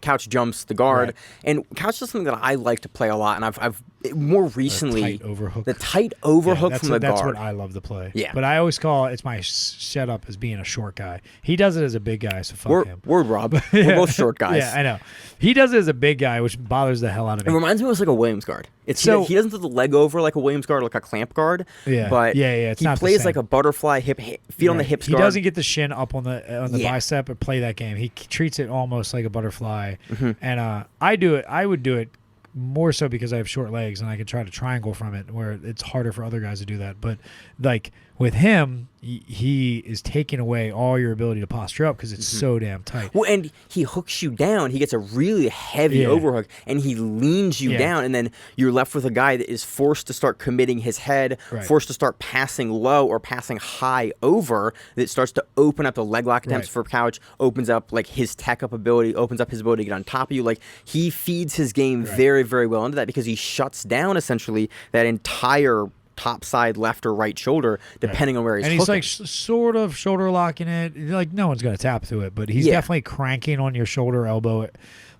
Couch jumps the guard, and Couch does something that I like to play a lot, and I've more recently the tight overhook from the guard. That's what I love to play. Yeah, but I always call it's my setup as being a short guy. He does it as a big guy, so fuck him. Word, Rob. We're both short guys. Yeah, I know. He does it as a big guy, which bothers the hell out of me. It reminds me of like a Williams guard. He doesn't do the leg over like a Williams guard, like a clamp guard. Yeah, but it's he not plays like a butterfly feet on the hips. He doesn't get the shin up on the bicep or play that game. He treats it almost like a butterfly. And I would do it more so because I have short legs and I can try to triangle from it, where it's harder for other guys to do that. But like with him, he is taking away all your ability to posture up because it's so damn tight. Well, and he hooks you down. He gets a really heavy overhook, and he leans you down, and then you're left with a guy that is forced to start committing his head, forced to start passing low or passing high over. That starts to open up the leg lock attempts for Couch, opens up like his tech up ability, opens up his ability to get on top of you. Like he feeds his game very, very well into that because he shuts down essentially that entire top side left or right shoulder, depending on where he's hooking. And he's like sort of shoulder locking it. Like no one's going to tap through it, but he's definitely cranking on your shoulder, elbow.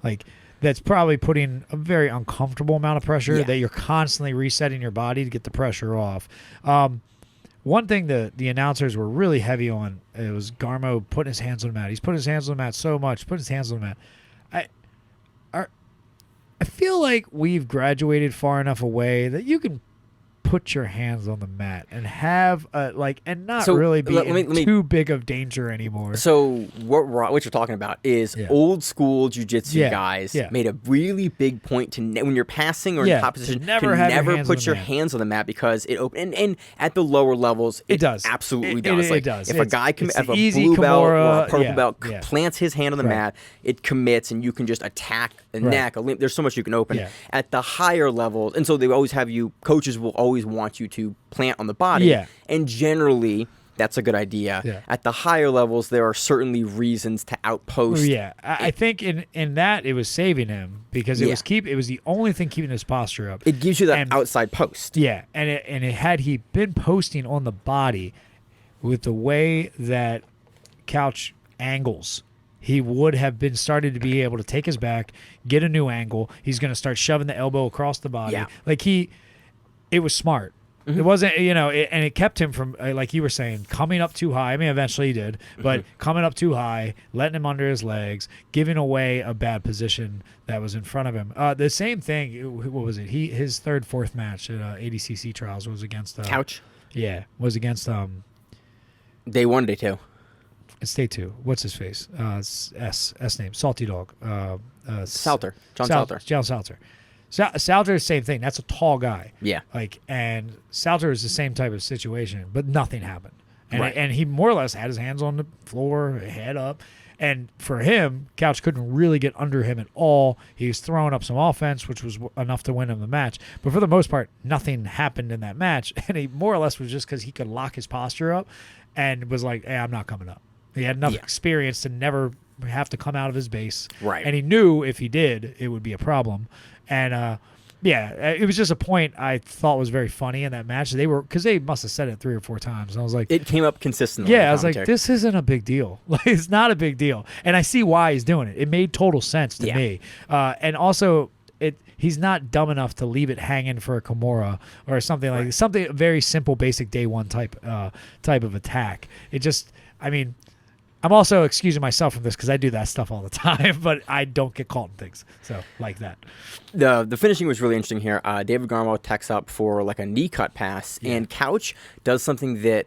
Like that's probably putting a very uncomfortable amount of pressure that you're constantly resetting your body to get the pressure off. One thing the announcers were really heavy on, it was Garmo putting his hands on the mat. He's putting his hands on the mat so much, putting his hands on the mat. I feel like we've graduated far enough away that you can put your hands on the mat and have and not really be too big of danger anymore. So what you're talking about is old school jiu-jitsu guys made a really big point to when you're passing or in top position to never put your hands on the mat because it open and at the lower levels it does absolutely does. It does. If a guy if a blue belt or a purple belt plants his hand on the mat, it commits and you can just attack the neck. There's so much you can open at the higher levels, and so they always have coaches will always want you to plant on the body, and generally that's a good idea. At the higher levels, there are certainly reasons to outpost. I think in that it was saving him because it was the only thing keeping his posture up. It gives you that outside post. And had he been posting on the body with the way that Couch angles, he would have been started to be able to take his back, get a new angle. He's going to start shoving the elbow across the body. It was smart. It wasn't, and it kept him from, like you were saying, coming up too high. I mean, eventually he did, but coming up too high, letting him under his legs, giving away a bad position that was in front of him. The same thing, what was it? His fourth match at ADCC Trials was against Couch. Yeah, was against Day 1, Day 2. It's Day 2. What's his face? S name, Salty Dog. Salter. John Salter. John Salter. Salter is the same thing. That's a tall guy. Yeah. And Salter is the same type of situation, but nothing happened. And he more or less had his hands on the floor, head up. And for him, Couch couldn't really get under him at all. He was throwing up some offense, which was enough to win him the match. But for the most part, nothing happened in that match. And he more or less was just because he could lock his posture up and was like, hey, I'm not coming up. He had enough experience to never have to come out of his base. Right. And he knew if he did, it would be a problem. And, it was just a point I thought was very funny in that match. Because they must have said it 3 or 4 times. And I was like, it came up consistently. Yeah, I was like, this isn't a big deal. Like, it's not a big deal. And I see why he's doing it. It made total sense to me. And also, he's not dumb enough to leave it hanging for a Kimura or something like something very simple, basic day 1 type of attack. It just, I mean, I'm also excusing myself from this because I do that stuff all the time, but I don't get caught in things. So, like that. The finishing was really interesting here. David Garmo techs up for like a knee cut pass, and Couch does something that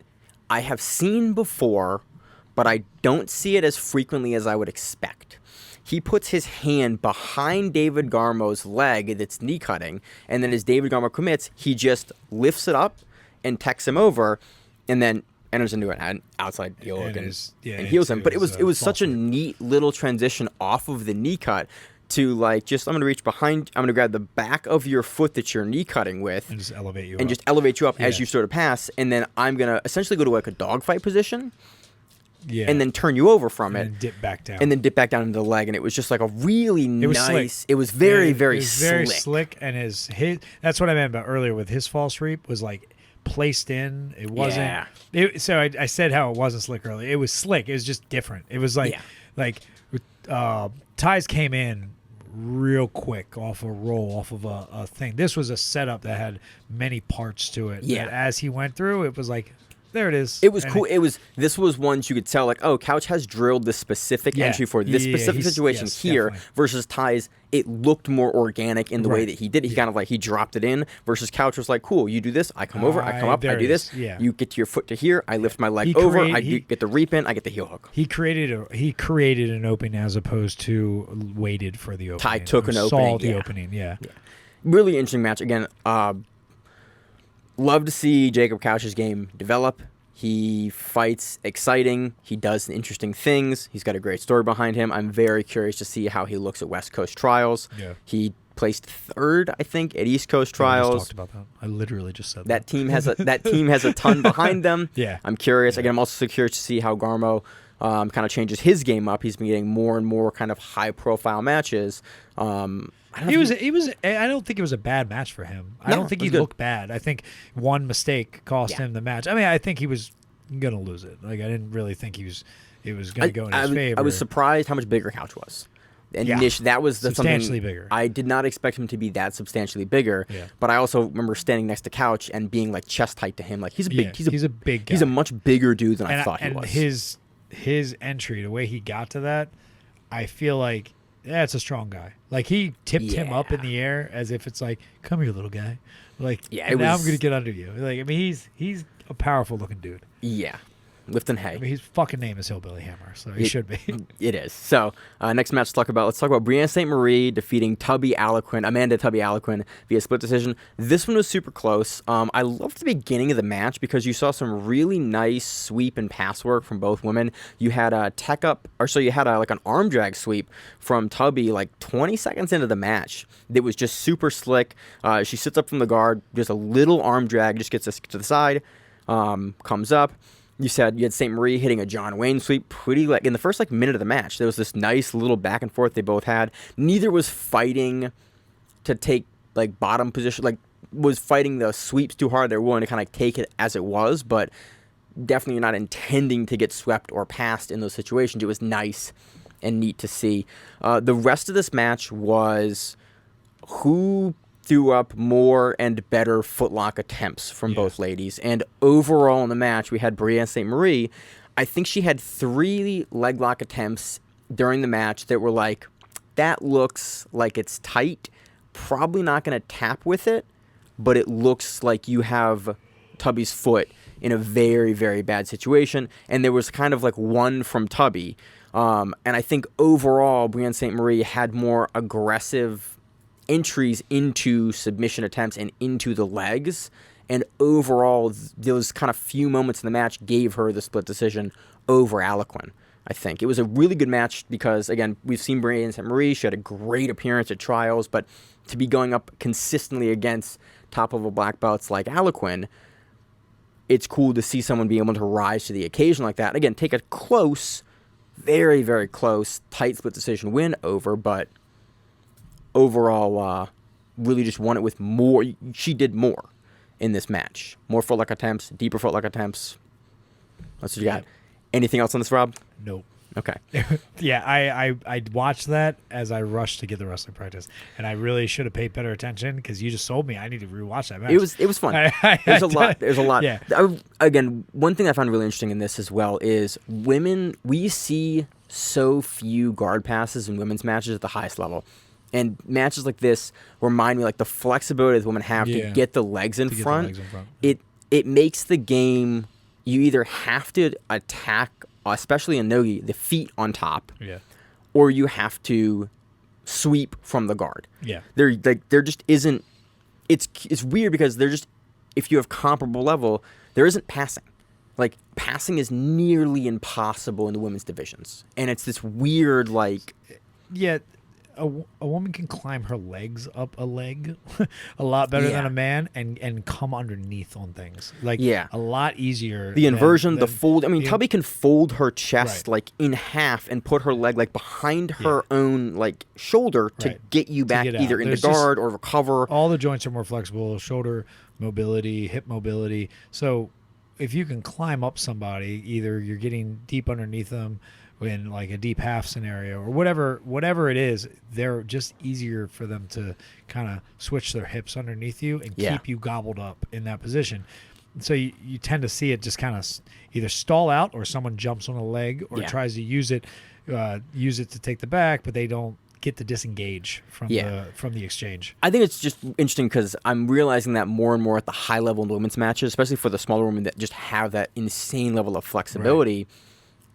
I have seen before, but I don't see it as frequently as I would expect. He puts his hand behind David Garmo's leg that's knee cutting, and then as David Garmo commits, he just lifts it up and techs him over, and then enters into an outside heel hook and heals him. But it was such a neat little transition off of the knee cut to like just I'm gonna reach behind, I'm gonna grab the back of your foot that you're knee cutting with and just elevate you up. As you start to pass, and then I'm gonna essentially go to like a dogfight position. Yeah. And then turn you over from it. And dip back down. And then dip back down into the leg. And it was just like a really nice. Slick. It was very, very it was slick. very slick. And his that's what I meant about earlier with his false sweep was like placed in. It wasn't. Yeah. So I said how it wasn't slick earlier. It was slick. It was just different. It was like Tyes came in real quick off a roll, off of a thing. This was a setup that had many parts to it. Yeah. That as he went through, it was like, there it is. It was cool. This was ones you could tell like, oh, Couch has drilled this specific entry for this specific situation here definitely. versus Tyes. It looked more organic in the way that he did it. He kind of like he dropped it in versus Couch was like, cool, you do this, I come over, I come up, I do this. Yeah. You get to your foot to here, I lift my leg over, I get the reap in, I get the heel hook. He created an opening as opposed to waited for the opening. Tye took an saw opening. the opening. Yeah. Really interesting match. Again, love to see Jacob Couch's game develop. He fights exciting. He does interesting things. He's got a great story behind him. I'm very curious to see how he looks at West Coast Trials. Yeah. He placed third, I think, at East Coast Trials. I just talked about that. I literally just said that. Team has a ton behind them. Yeah. I'm curious. Again, I'm also curious to see how Garmo kind of changes his game up. He's been getting more and more kind of high profile matches. I don't think it was a bad match for him. I don't think he looked bad. I think one mistake cost him the match. I mean, I think he was gonna lose it. Like I didn't really think it was gonna go in his favor. I was surprised how much bigger Couch was. And that was substantially bigger. I did not expect him to be that substantially bigger. Yeah. But I also remember standing next to Couch and being like chest height to him. Like he's a big guy. He's a much bigger dude than I thought he was. And his entry, the way he got to that, I feel like it's a strong guy. Like he tipped him up in the air as if it's like, come here, little guy. Like now I'm gonna get under you. Like I mean, he's a powerful looking dude. Yeah. Lifting hay. I mean, his fucking name is Hillbilly Hammer, so he should be. It is. So, next match let's talk about Brianne St. Marie defeating Amanda Tubby Aliquin via split decision. This one was super close. I loved the beginning of the match because you saw some really nice sweep and pass work from both women. You had a an arm drag sweep from Tubby like 20 seconds into the match. It was just super slick. She sits up from the guard, just a little arm drag, just gets us to the side, comes up. You said you had St. Marie hitting a John Wayne sweep pretty like in the first minute of the match. There was this nice little back and forth they both had. Neither was fighting to take like bottom position, was fighting the sweeps too hard. They were willing to kind of take it as it was, but definitely not intending to get swept or passed in those situations. It was nice and neat to see. The rest of this match was who threw up more and better footlock attempts from both ladies. And overall in the match, we had Brianne St. Marie. I think she had 3 leg lock attempts during the match that were like, that looks like it's tight. Probably not going to tap with it, but it looks like you have Tubby's foot in a very, very bad situation. And there was kind of like one from Tubby. And I think overall, Brianne St. Marie had more aggressive entries into submission attempts and into the legs, and overall those kind of few moments in the match gave her the split decision over Aliquin. I think it was a really good match because again, we've seen Brianne St. Marie, she had a great appearance at trials, but to be going up consistently against top level black belts like Aliquin, it's cool to see someone be able to rise to the occasion like that. Again, take a close, very, very close, tight split decision win over, but overall, really just won it with more. She did more in this match. More footlock attempts, deeper footlock attempts. That's what you got. Anything else on this, Rob? Nope. Okay. Yeah, I watched that as I rushed to get the wrestling practice, and I really should have paid better attention because you just sold me. I need to rewatch that match. It was fun. There's a lot. There's a lot. Yeah. Again, one thing I found really interesting in this as well is women. We see so few guard passes in women's matches at the highest level. And matches like this remind me like the flexibility that women have to get the legs in front. It makes the game, you either have to attack, especially in nogi, the feet on top, or you have to sweep from the guard. Yeah. There just isn't, it's weird because there just, if you have comparable level, there isn't passing. Like, passing is nearly impossible in the women's divisions. And it's this weird, like... Yeah, a woman can climb her legs up a leg a lot better than a man and come underneath on things. Like, a lot easier. The inversion, the fold. I mean, Tubby can fold her chest, like, in half and put her leg, like, behind her own, like, shoulder to get you back either into guard or recover. All the joints are more flexible. Shoulder mobility, hip mobility. So if you can climb up somebody, either you're getting deep underneath them in like a deep half scenario or whatever it is, they're just easier for them to kind of switch their hips underneath you and keep you gobbled up in that position. So you tend to see it just kind of either stall out or someone jumps on a leg or tries to use it to take the back, but they don't get to disengage from the exchange. I think it's just interesting because I'm realizing that more and more at the high level in women's matches, especially for the smaller women that just have that insane level of flexibility,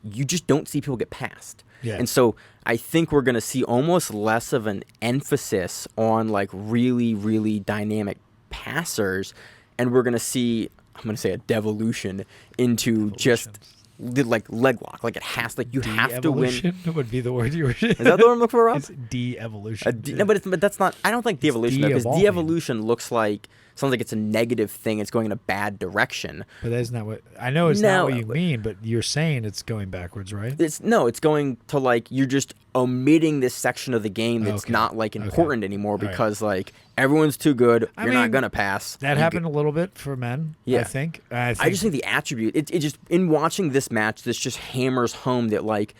you just don't see people get past. Yeah. And so I think we're going to see almost less of an emphasis on like really, really dynamic passers. And we're going to see, I'm going to say a devolution into just like leg lock. Like it has, like you have to win. That would be the word you were. Is that the word I'm looking for, Rob? It's de-evolution. No, but that's not, I don't think de-evolution, because de-evolution looks like, sounds like it's a negative thing. It's going in a bad direction. But that's not what I know. It's not what you mean. But you're saying it's going backwards, right? It's going to like you're just omitting this section of the game that's not like important anymore because like everyone's too good. You're not gonna pass. That happened a little bit for men. Yeah, I think. I just think the attribute. It just in watching this match, this just hammers home that like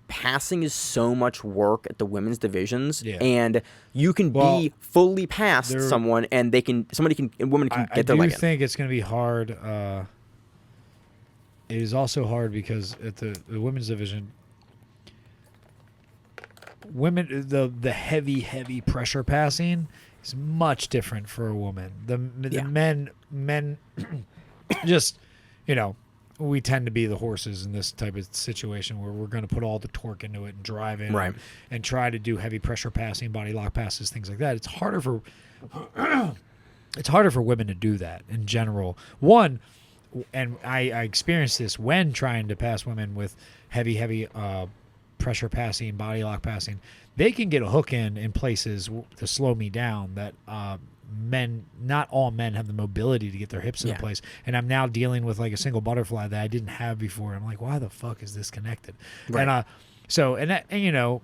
passing is so much work at the women's divisions, and you can be fully past someone, and a woman can get their leg in. I do think it's going to be hard. It is also hard because at the women's division, the heavy pressure passing is much different for a woman. The men just we tend to be the horses in this type of situation where we're going to put all the torque into it and drive in and try to do heavy pressure passing, body lock passes, things like that. It's harder for women to do that in general. One, and I experienced this when trying to pass women with heavy pressure passing, body lock passing. They can get a hook in places to slow me down that not all men have the mobility to get their hips into place. And I'm now dealing with like a single butterfly that I didn't have before. I'm like, why the fuck is this connected? Right. And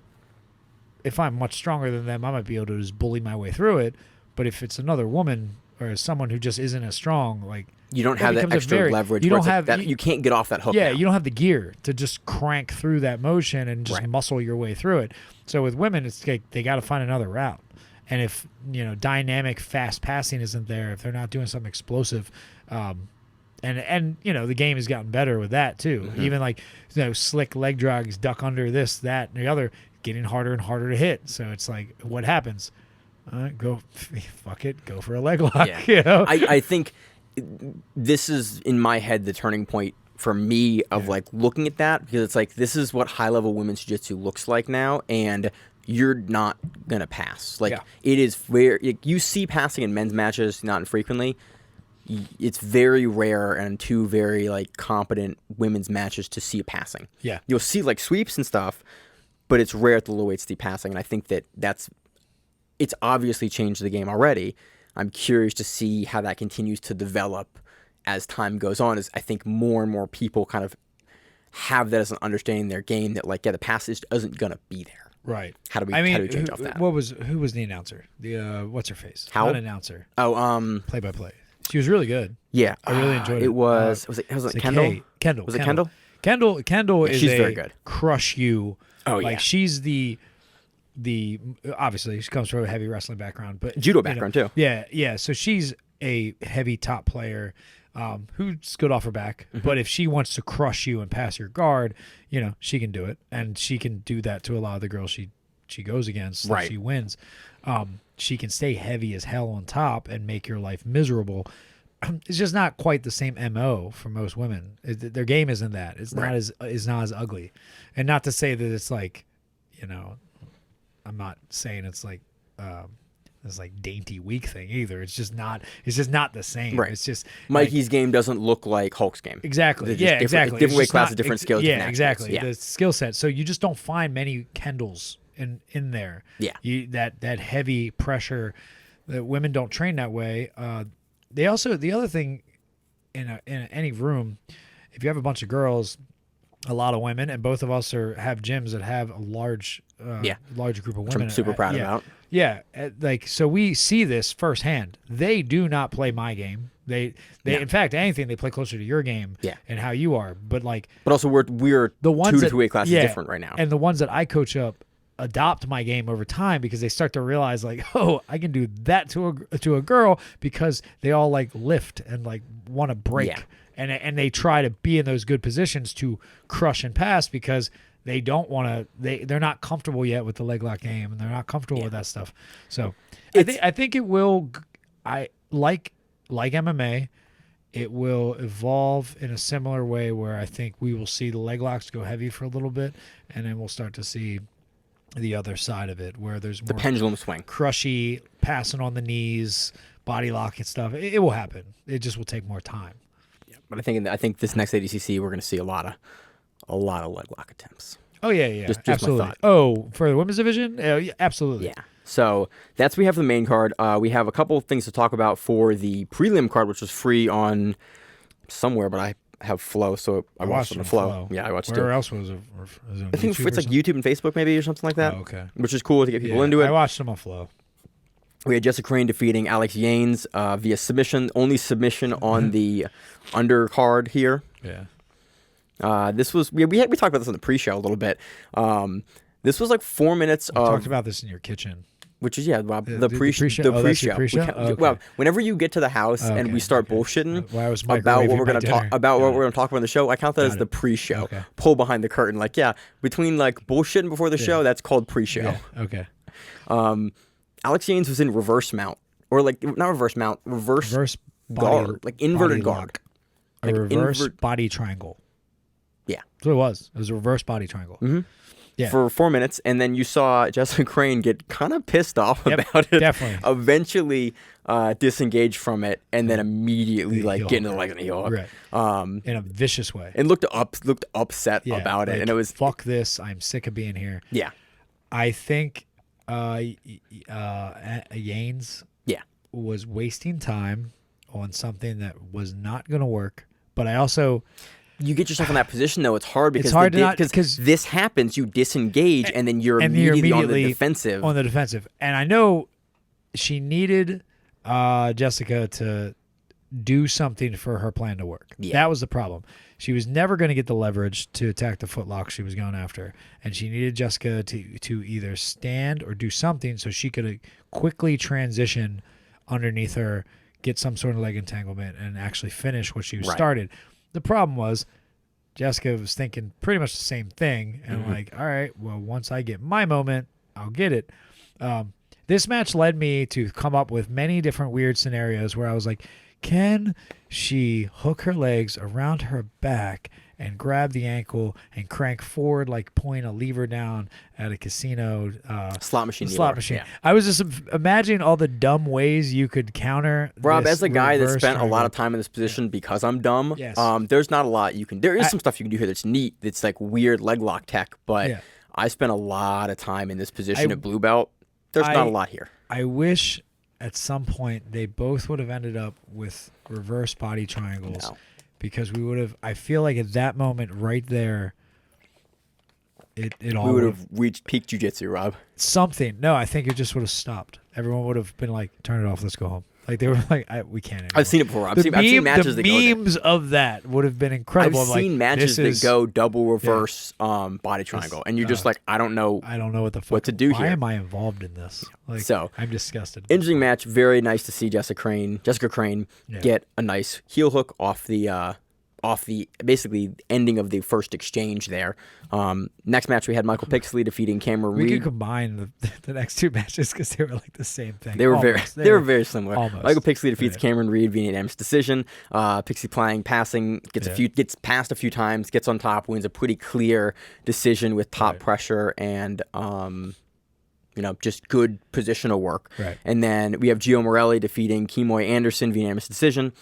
if I'm much stronger than them, I might be able to just bully my way through it. But if it's another woman or someone who just isn't as strong, like you don't have that extra leverage. You can't get off that hook. Yeah, you don't have the gear to just crank through that motion and just muscle your way through it. So with women, it's like they got to find another route. And if dynamic fast passing isn't there, if they're not doing something explosive, and the game has gotten better with that too. Mm-hmm. Even like slick leg drags, duck under this, that, and the other, getting harder and harder to hit. So it's like, what happens? Go for a leg lock. Yeah. I think this is in my head the turning point for me of like looking at that, because it's like this is what high level women's jiu-jitsu looks like now, and you're not gonna pass. Like it is very. You see passing in men's matches not infrequently. It's very rare and two very like competent women's matches to see a passing. Yeah, you'll see like sweeps and stuff, but it's rare at the low weight to see passing. And I think it's obviously changed the game already. I'm curious to see how that continues to develop as time goes on. As I think more and more people kind of have that as an understanding in their game that like the pass isn't gonna be there. Right. How do we change off that? Who was the announcer? The what's her face? Not announcer. Oh, play by play. She was really good. Yeah, I really enjoyed it. Was it Kendall? Kendall. Was it Kendall? Kendall she's is very good. crush you. Oh, like yeah. she's the obviously she comes from a heavy wrestling background, but Judo background too. Yeah. So she's a heavy top player who's good off her back. But if she wants to crush you and pass your guard, she can do it, and she can do that to a lot of the girls she goes against. So Right. she wins. She can stay heavy as hell on top and make your life miserable. It's just not quite the same MO for most women. Their game isn't that. It's not as ugly, and not to say that it's like, I'm not saying it's like this like dainty weak thing either. It's just not the same. Right. It's just Mikey's game doesn't look like Hulk's game. Exactly. They're just Exactly. Different weight It's classes, not- different skills. Yeah, different exactly. attributes. The skill set. So you just don't find many Kendalls in there. Yeah. That heavy pressure. That women don't train that way. They also, the other thing in any room, if you have a bunch of girls, a lot of women, and both of us have gyms that have a large group of Which women. I'm super proud about. Yeah, so we see this firsthand. They do not play my game. They in fact, anything, they play closer to your game. Yeah. And how you are, but also we're the ones 2 to that, 2 weight classes different right now. And the ones that I coach up adopt my game over time because they start to realize oh, I can do that to a girl, because they all lift and want to break. Yeah. And they try to be in those good positions to crush and pass because they don't want to. They're not comfortable yet with the leg lock game, and they're not comfortable with that stuff. So I think it will. I like MMA. It will evolve in a similar way where I think we will see the leg locks go heavy for a little bit, and then we'll start to see the other side of it where there's more the pendulum swing. crushy, passing on the knees, body lock and stuff. It will happen. It just will take more time. But I think this next ADCC we're going to see a lot of leg lock attempts. Oh yeah, Just absolutely. my thought. Oh, for the women's division, yeah, absolutely. Yeah. So that's we have the main card. We have a couple of things to talk about for the prelim card, which was free on somewhere, but I have Flow, so I watched it on Flow. Yeah, I watched it. Where else was it? I think it's like YouTube and Facebook maybe or something like that. Oh, okay. Which is cool to get people into it. I watched them on Flow. We had Jessica Crane defeating Alex Yaynes via submission, only submission on the undercard here. Yeah. This was we talked about this on the pre-show a little bit. This was like 4 minutes We of talked about this in your kitchen. which is the the pre-show. pre-show? The Oh, that's your pre-show. pre-show? Oh, okay. Well, whenever you get to the house and Okay, we start okay. bullshitting Well, I was about what microwaving we're my gonna talk dinner. about, Got what it. we're gonna talk about in the show, I count that Got as the it. pre-show. Okay. Pull behind the curtain, between bullshitting before the show, that's called pre-show. Yeah. Okay. Alex Yaynes was in reverse mount, or not reverse mount, reverse guard, inverted body guard. lock. A reverse body triangle. Yeah. That's what it was. It was a reverse body triangle. Mm-hmm. Yeah. For 4 minutes, and then you saw Jessica Crane get kind of pissed off about it. Definitely. Eventually disengage from it, and then immediately Heel get into the hook. leg and the heel hook. Right. In a vicious way. And looked upset about it, and it was fuck this. I'm sick of being here. yeah. I think Yaynes was wasting time on something that was not going to work. But I also You get yourself in that position though. It's hard because hard to not- 'cause- this happens. You disengage, and then you're immediately on the defensive. And I know she needed Jessica to do something for her plan to work. Yeah. That was the problem. She was never going to get the leverage to attack the footlock she was going after, and she needed Jessica to either stand or do something so she could quickly transition underneath her, get some sort of leg entanglement, and actually finish what she started. The problem was Jessica was thinking pretty much the same thing, and all right, well, once I get my moment, I'll get it. This match led me to come up with many different weird scenarios where I was like, can she hook her legs around her back and grab the ankle and crank forward, like pulling a lever down at a casino slot machine. Yeah. I was just imagining all the dumb ways you could counter. Rob, this as a guy that reverse spent a lot triangle. of time in this position because I'm dumb, Yes. there's not a lot you can. There is some stuff you can do here that's neat. It's like weird leg lock tech, but I spent a lot of time in this position at blue belt. There's not a lot here. I wish at some point they both would have ended up with reverse body triangles. No. Because we would have, I feel like at that moment right there, it all We would have reached peak jiu-jitsu, Rob. something. No, I think it just would have stopped. Everyone would have been like, turn it off, let's go home. Like they were like, we can't anymore. I've seen it before. I've seen matches that go The memes of that would have been incredible. I've seen matches that go double reverse body triangle, and you're just like, I don't know what the fuck, what to do why here. Why am I involved in this? Like, so I'm disgusted. Interesting match. Very nice to see Jessica Crane get a nice heel hook off the basically ending of the first exchange there. Next match we had Michael Pixley defeating Cameron Reid. We could combine the next two matches because they were like the same thing. They were very similar. Almost. Michael Pixley defeats Cameron Reid via unanimous decision. Pixley passing gets passed a few times, gets on top, wins a pretty clear decision with top pressure and just good positional work. Right. And then we have Gio Morelli defeating Kimoy Anderson via unanimous decision.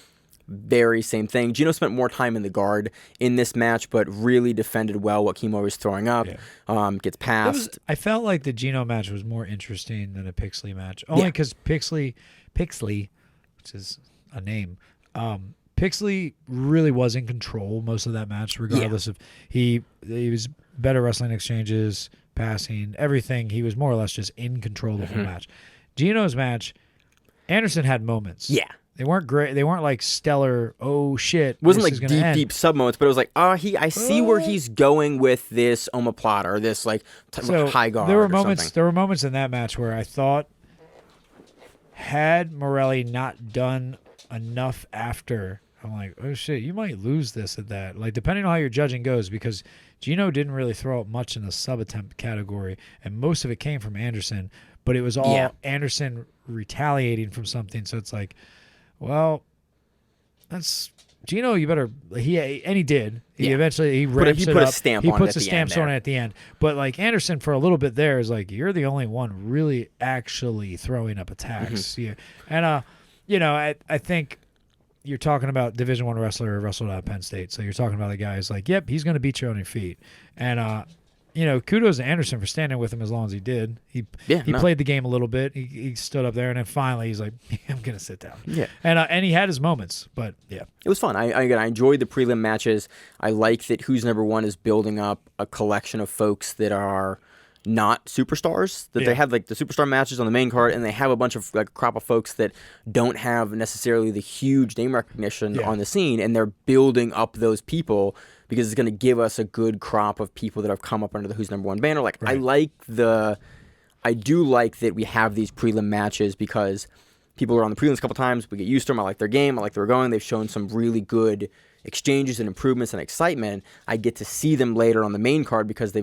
Very same thing. Gino spent more time in the guard in this match, but really defended well what Kimoy was throwing up. Yeah. Gets passed. I felt like the Gino match was more interesting than a Pixley match, only because Pixley, which is a name, Pixley really was in control most of that match, regardless of he was better wrestling exchanges, passing, everything. He was more or less just in control of the whole match. Gino's match, Anderson had moments. Yeah. They weren't great. They weren't like stellar. Oh shit! It wasn't like deep sub moments, but it was like, I see where he's going with this omoplata or this like high guard. There were moments. There were moments in that match where I thought, had Morelli not done enough after, I'm like, oh shit, you might lose this at that. Like depending on how your judging goes, because Gino didn't really throw up much in the sub attempt category, and most of it came from Anderson. But it was all Anderson retaliating from something. So it's like, well, that's Gino. You better. He did. He eventually put a stamp on it. He puts a stamp on it at the end. But like Anderson, for a little bit there, is like you're the only one really actually throwing up attacks. Yeah, and I think you're talking about Division I wrestler who wrestled at Penn State. So you're talking about the guy who's like, yep, he's going to beat you on your feet. And kudos to Anderson for standing with him as long as he did. He played the game a little bit. He stood up there, and then finally he's like, I'm going to sit down. Yeah. And he had his moments, but yeah. It was fun. I enjoyed the prelim matches. I like that Who's Number One is building up a collection of folks that are not superstars, that they have like the superstar matches on the main card, and they have a bunch of like crop of folks that don't have necessarily the huge name recognition on the scene, and they're building up those people because it's going to give us a good crop of people that have come up under the Who's Number One banner. Like I do like that we have these prelim matches because people are on the prelims a couple times. We get used to them. I like their game. I like where they're going. They've shown some really good exchanges and improvements and excitement. I get to see them later on the main card because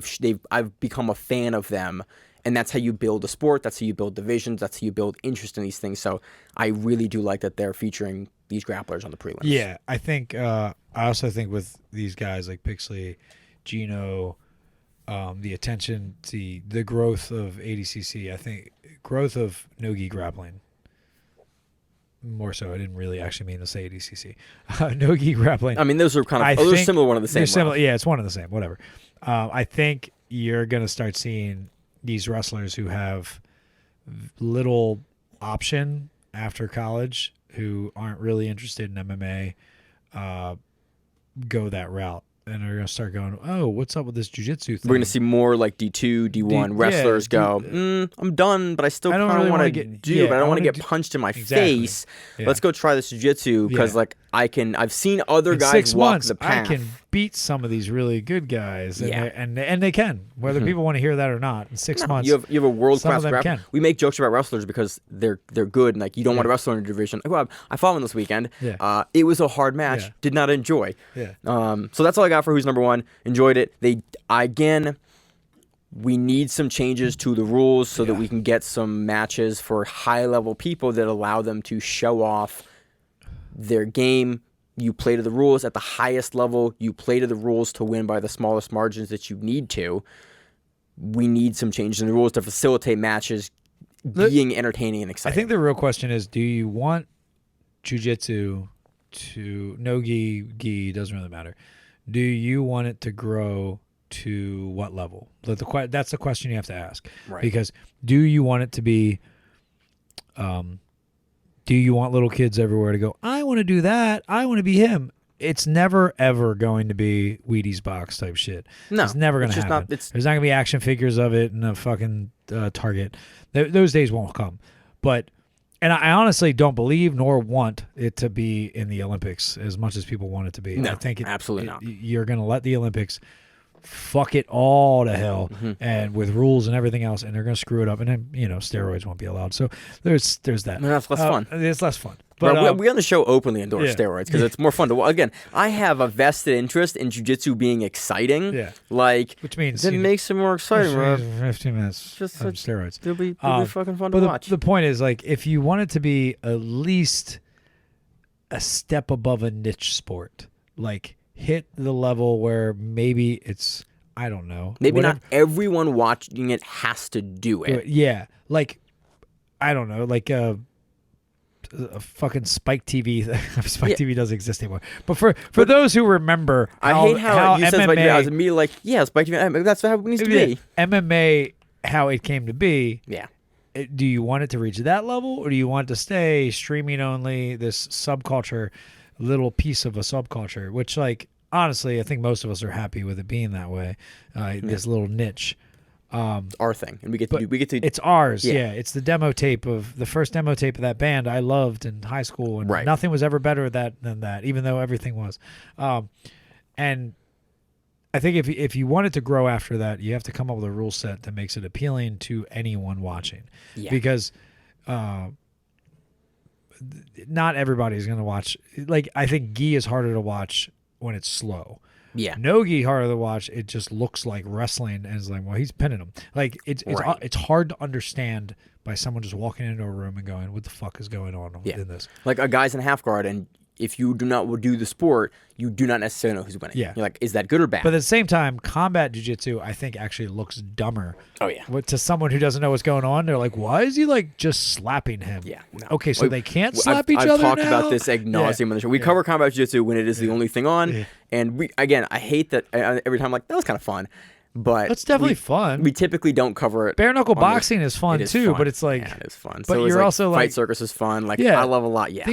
I've become a fan of them, and that's how you build a sport. That's how you build divisions. That's how you build interest in these things. So I really do like that they're featuring these grapplers on the prelims. Yeah, I think. I also think with these guys like Pixley, Gino, the attention, the growth of ADCC. I think growth of no-gi grappling. More so, I didn't really actually mean to say ADCC. No-gi grappling. I mean, those are kind of they're similar, one of the same. Similar, yeah, it's one of the same. Whatever. I think you're gonna start seeing these wrestlers who have little option after college, who aren't really interested in MMA, go that route. And are going to start going, oh, what's up with this jiu-jitsu thing? We're going to see more like D2, D1 wrestlers go, I'm done, but I still kind of want to but I don't want to get punched in my face. Yeah. Let's go try this jiu-jitsu because like I've seen other guys walk the path. I can beat some of these really good guys, and they can, whether people want to hear that or not. In 6 months, you have a world-class grappler. We make jokes about wrestlers because they're good, and like you don't want to wrestle in a division. Like, well, I fought one this weekend. Yeah. It was a hard match. Did not enjoy. Yeah. So that's all I got for Who's Number One. Enjoyed it. We need some changes to the rules so that we can get some matches for high-level people that allow them to show off their game. You play to the rules at the highest level. You play to the rules to win by the smallest margins that you need to. We need some changes in the rules to facilitate matches being entertaining and exciting. I think the real question is, do you want jiu-jitsu to no-gi, doesn't really matter. Do you want it to grow to what level? That's the question you have to ask. Right. Because do you want it to be, do you want little kids everywhere to go, I want to do that, I want to be him? It's never, ever going to be Wheaties box type shit. No. It's never going to happen. There's not going to be action figures of it in a fucking Target. Those days won't come. But And I honestly don't believe nor want it to be in the Olympics as much as people want it to be. No, I think absolutely not. You're going to let the Olympics fuck it all to hell, and with rules and everything else, and they're going to screw it up, and then steroids won't be allowed. So there's that. No, that's less fun. It's less fun. But we on the show openly endorse yeah. steroids because it's more fun to. Again, I have a vested interest in jiu-jitsu being exciting. Yeah. Which means it makes it more exciting, Rob. 15 minutes Just of steroids. It'll be fucking fun to watch. The point is, like, if you want it to be at least a step above a niche sport, like hit the level where maybe it's, I don't know. Maybe not everyone watching it has to do it. Yeah. Like, I don't know, like a fucking Spike TV. Spike TV doesn't exist anymore. But for those who remember, I hate how you MMA, said Spike TV. I was immediately like, yeah, Spike TV. That's how it needs to be. MMA, how it came to be. Yeah. Do you want it to reach that level, or do you want it to stay streaming only? This subculture, little piece of a subculture, which, like, honestly, I think most of us are happy with it being that way. This little niche. It's our thing, and we get to. It's ours, yeah. It's the first demo tape of that band I loved in high school, and nothing was ever better than that, even though everything was. And I think if you want it to grow after that, you have to come up with a rule set that makes it appealing to anyone watching, because not everybody's going to watch. Like, I think gi is harder to watch when it's slow. Yeah. No-gi harder to watch. It just looks like wrestling, and it's like, well, he's pinning him. Like, it's hard to understand by someone just walking into a room and going, what the fuck is going on in this? Like a guy's in half guard, and if you do not do the sport, you do not necessarily know who's winning. Yeah. You're like, is that good or bad? But at the same time, combat jiu-jitsu, I think, actually looks dumber. Oh, yeah. To someone who doesn't know what's going on, they're like, why is he, like, just slapping him? Yeah. No. Okay, so they can't slap each I've other talked now? about this ad nauseum on the show. We cover combat jiu-jitsu when it is the only thing on. Yeah. And I hate that every time I'm like, that was kind of fun. But that's definitely fun. We typically don't cover it. Bare knuckle boxing is fun too, but it's like, it is fun. But so you're also Fight like, Circus is fun. Like, I love a lot. Yeah,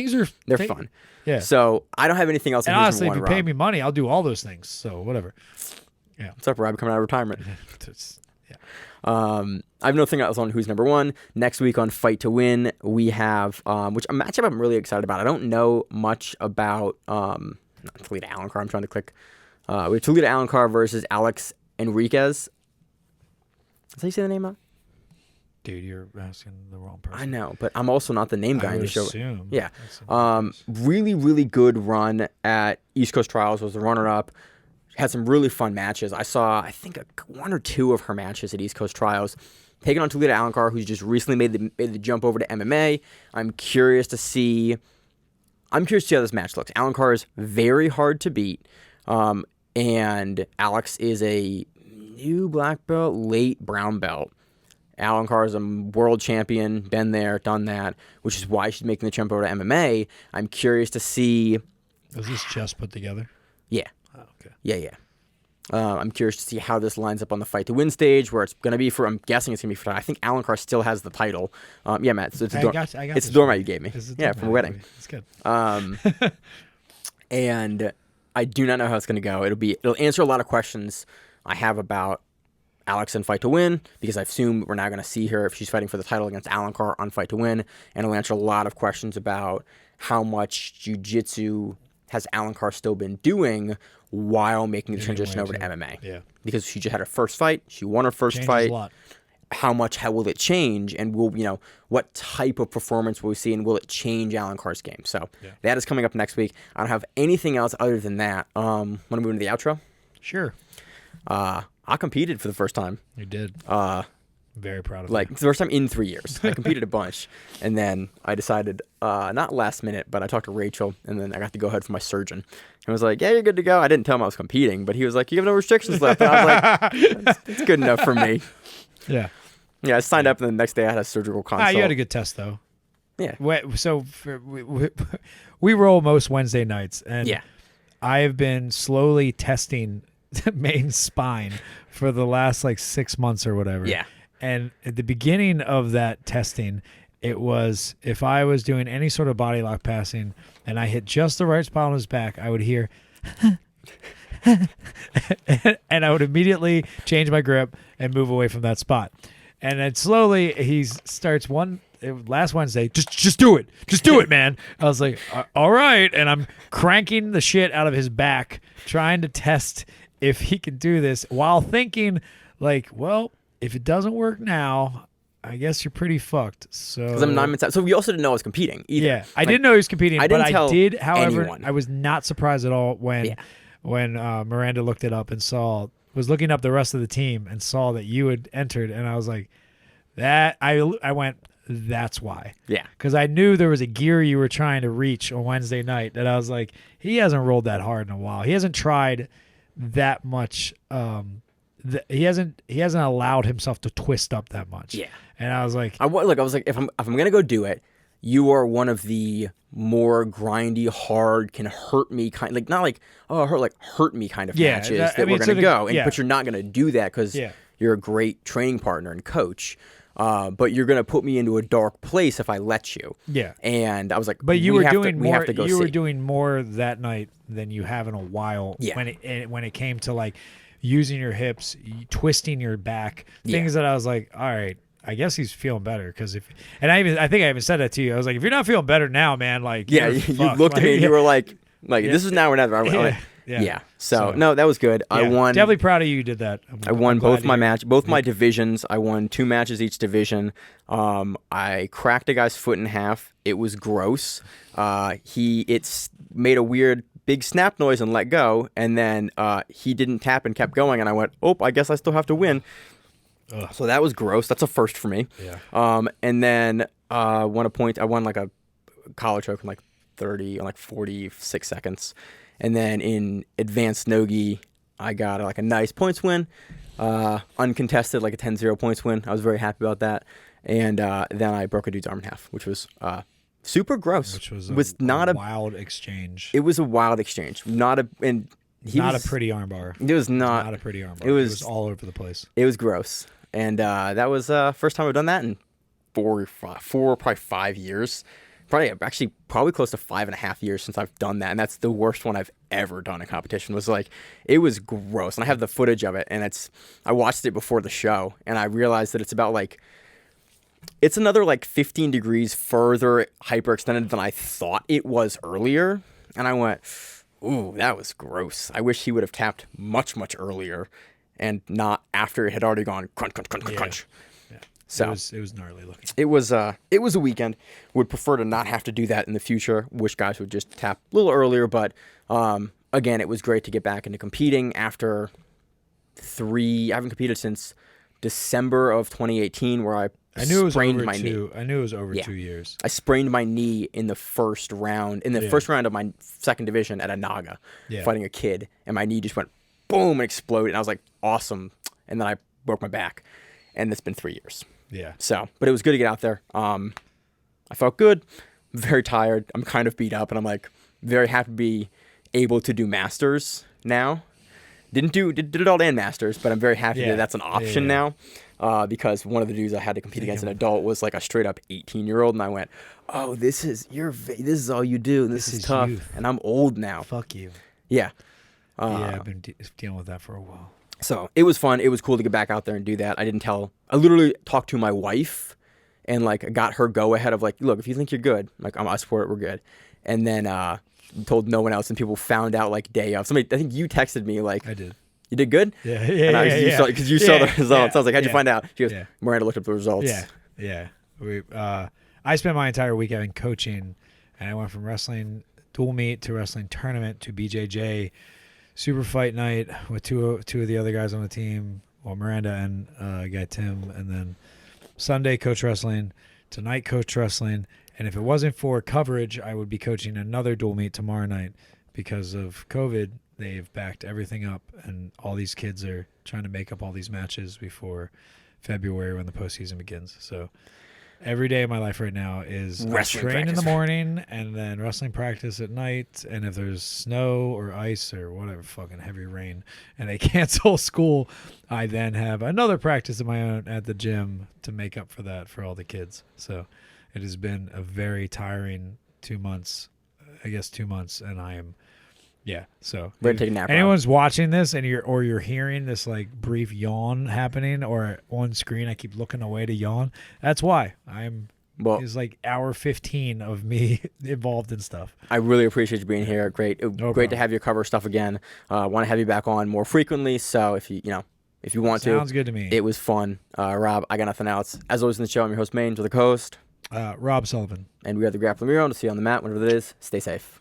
they're fun. Yeah. So I don't have anything else. And honestly, if you pay me money, I'll do all those things. So whatever. Yeah. What's up, Rob? Coming out of retirement. Yeah. I have nothing else on who's number one. Next week on Fight to Win, we have which a matchup I'm really excited about. I don't know much about Toledo Alencar. I'm trying to click. We have Toledo Alencar versus Alex Enriquez. Is that how you say the name out? Dude, you're asking the wrong person. I know, but I'm also not the name guy in the show. Assume. Yeah. Really, really good run at East Coast Trials. Was the runner-up. Had some really fun matches. I saw, I think, one or two of her matches at East Coast Trials. Taking on Toledo Alencar, who's just recently made the jump over to MMA. I'm curious to see how this match looks. Alencar is very hard to beat, and Alex is a new black belt, late brown belt. Alencar is a world champion, been there, done that, which is why she's making the jump over to MMA. I'm curious to see. Was this just put together? Yeah. Oh, okay. Yeah. I'm curious to see how this lines up on the Fight to Win stage, where it's going to be for. I'm guessing it's going to be for. I think Alencar still has the title. Yeah, Matt. So it's the doormat you gave me. Yeah, from a wedding. It's good. And I do not know how it's going to go. It'll answer a lot of questions I have about Alex in Fight to Win, because I assume we're now going to see her if she's fighting for the title against Alencar on Fight to Win, and it'll answer a lot of questions about how much jiu-jitsu has Alencar still been doing while making the transition over to MMA. Yeah. Because she just had her first fight, she won her first fight. A lot. How will it change, and what type of performance will we see, and will it change Alencar's game? So that is coming up next week. I don't have anything else other than that. Want to move into the outro? Sure. I competed for the first time. You did. Very proud of you. Like, the first time in 3 years. I competed a bunch. And then I decided, not last minute, but I talked to Rachel, and then I got to go ahead for my surgeon. And I was like, yeah, you're good to go. I didn't tell him I was competing, but he was like, you have no restrictions left. And I was like, it's good enough for me. Yeah. Yeah, I signed up, and the next day I had a surgical consult. You had a good test, though. Yeah. So we roll most Wednesday nights, and I have been slowly testing Maine's spine for the last 6 months or whatever. Yeah. And at the beginning of that testing, it was if I was doing any sort of body lock passing and I hit just the right spot on his back, I would hear and I would immediately change my grip and move away from that spot. And then slowly he starts last Wednesday, just do it. Just do it, man. I was like, all right. And I'm cranking the shit out of his back, trying to test if he can do this while thinking like, well, if it doesn't work now, I guess you're pretty fucked. So, because I'm 9 minutes out. So we also didn't know I was competing either. Yeah, I didn't know he was competing, I but didn't I tell did. However, anyone. I was not surprised at all when Miranda looked it up and was looking up the rest of the team and saw that you had entered, and I was like, that. I went, that's why. Yeah. Because I knew there was a gear you were trying to reach on Wednesday night that I was like, he hasn't rolled that hard in a while. He hasn't tried that much. He hasn't allowed himself to twist up that much. Yeah. And I was like, I was like, if I'm gonna go do it, you are one of the more grindy, hard, can hurt me kind, like not like hurt me kind of matches that we're gonna go. But you're not gonna do that because you're a great training partner and coach. But you're gonna put me into a dark place if I let you. Yeah. And I was like, but you were doing more. You were doing more that night than you have in a while. Yeah. When it came to like using your hips, twisting your back, things that I was like, all right, I guess he's feeling better because I think I even said that to you. I was like, if you're not feeling better now, man, like you looked at me and you were like this is now or never. Yeah. So no, that was good. I won. Definitely proud of you did that. I won both my divisions. I won 2 matches each division. I cracked a guy's foot in half. It was gross. It's made a weird big snap noise and let go, and then he didn't tap and kept going, and I went, oh, I guess I still have to win. Ugh. So that was gross. That's a first for me. Yeah. And then won a point. I won like a collar choke in like 46 seconds. And then in advanced nogi, I got like a nice points win, uncontested, like a 10-0 points win. I was very happy about that. And then I broke a dude's arm in half, which was super gross. Which was not a wild exchange. It was a wild exchange. Not a pretty armbar. It was not a pretty armbar. It was all over the place. It was gross. And that was first time I've done that in 4, probably 5 years. Probably close to 5.5 years since I've done that, and that's the worst one I've ever done in competition. It was gross, and I have the footage of it, and I watched it before the show, and I realized that it's about it's another 15 degrees further hyperextended than I thought it was earlier, and I went, ooh, that was gross. I wish he would have tapped much, much earlier, and not after it had already gone crunch, crunch, crunch, crunch. So it was gnarly looking. It was a weekend. Would prefer to not have to do that in the future. Wish guys would just tap a little earlier, but again, it was great to get back into competing after I haven't competed since December of 2018, where I knew it was sprained my knee. I knew it was over 2 years. I sprained my knee in the first round, first round of my second division at a Naga, fighting a kid, and my knee just went boom and exploded, and I was like, awesome. And then I broke my back, and it's been 3 years. Yeah. So, but it was good to get out there. I felt good, very tired. I'm kind of beat up, and I'm like very happy to be able to do masters now. Did it all in masters, but I'm very happy that that's an option now. Because one of the dudes I had to compete against an adult was like a straight up 18-year-old, and I went, "Oh, this is all you do. This is tough, youth. And I'm old now. Fuck you." Yeah. I've been dealing with that for a while. So it was fun. It was cool to get back out there and do that. I literally talked to my wife and got her go ahead of look, if you think you're good, I support it, we're good. And then told no one else, and people found out day of. Somebody, I think you texted me I did. You did good? Yeah. Because you saw the results. I was like, how'd you find out? She goes, Miranda looked up the results. Yeah. I spent my entire week having coaching, and I went from wrestling dual meet to wrestling tournament to BJJ super fight night with two of the other guys on the team, Miranda and guy Tim, and then Sunday coach wrestling, tonight coach wrestling, and if it wasn't for coverage, I would be coaching another dual meet tomorrow night. Because of COVID, they've backed everything up, and all these kids are trying to make up all these matches before February when the postseason begins. So every day of my life right now is train in the morning and then wrestling practice at night. And if there's snow or ice or whatever, fucking heavy rain, and they cancel school, I then have another practice of my own at the gym to make up for that for all the kids. So it has been a very tiring 2 months, and I am, so ready to take a nap. Anyone's watching this and you're hearing this brief yawn happening or on screen, I keep looking away to yawn. That's why I'm Well, is like hour 15 of me involved in stuff. I really appreciate you being here. Great to have you cover stuff again. Want to have you back on more frequently. So if you want to, sounds good to me. It was fun. Rob, I got nothing else. As always in the show, I'm your host Maine, to the co-host Rob Sullivan, and we are the Grappling Hero. To see you on the mat, whatever that is. Stay safe.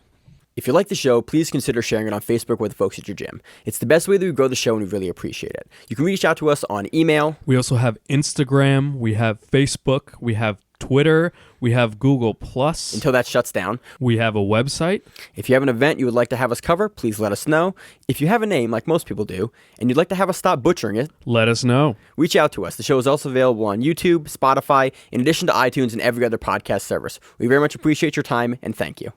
If you like the show, please consider sharing it on Facebook with the folks at your gym. It's the best way that we grow the show, and we really appreciate it. You can reach out to us on email. We also have Instagram. We have Facebook. We have Twitter. We have Google+. Until that shuts down. We have a website. If you have an event you would like to have us cover, please let us know. If you have a name, like most people do, and you'd like to have us stop butchering it, let us know. Reach out to us. The show is also available on YouTube, Spotify, in addition to iTunes and every other podcast service. We very much appreciate your time, and thank you.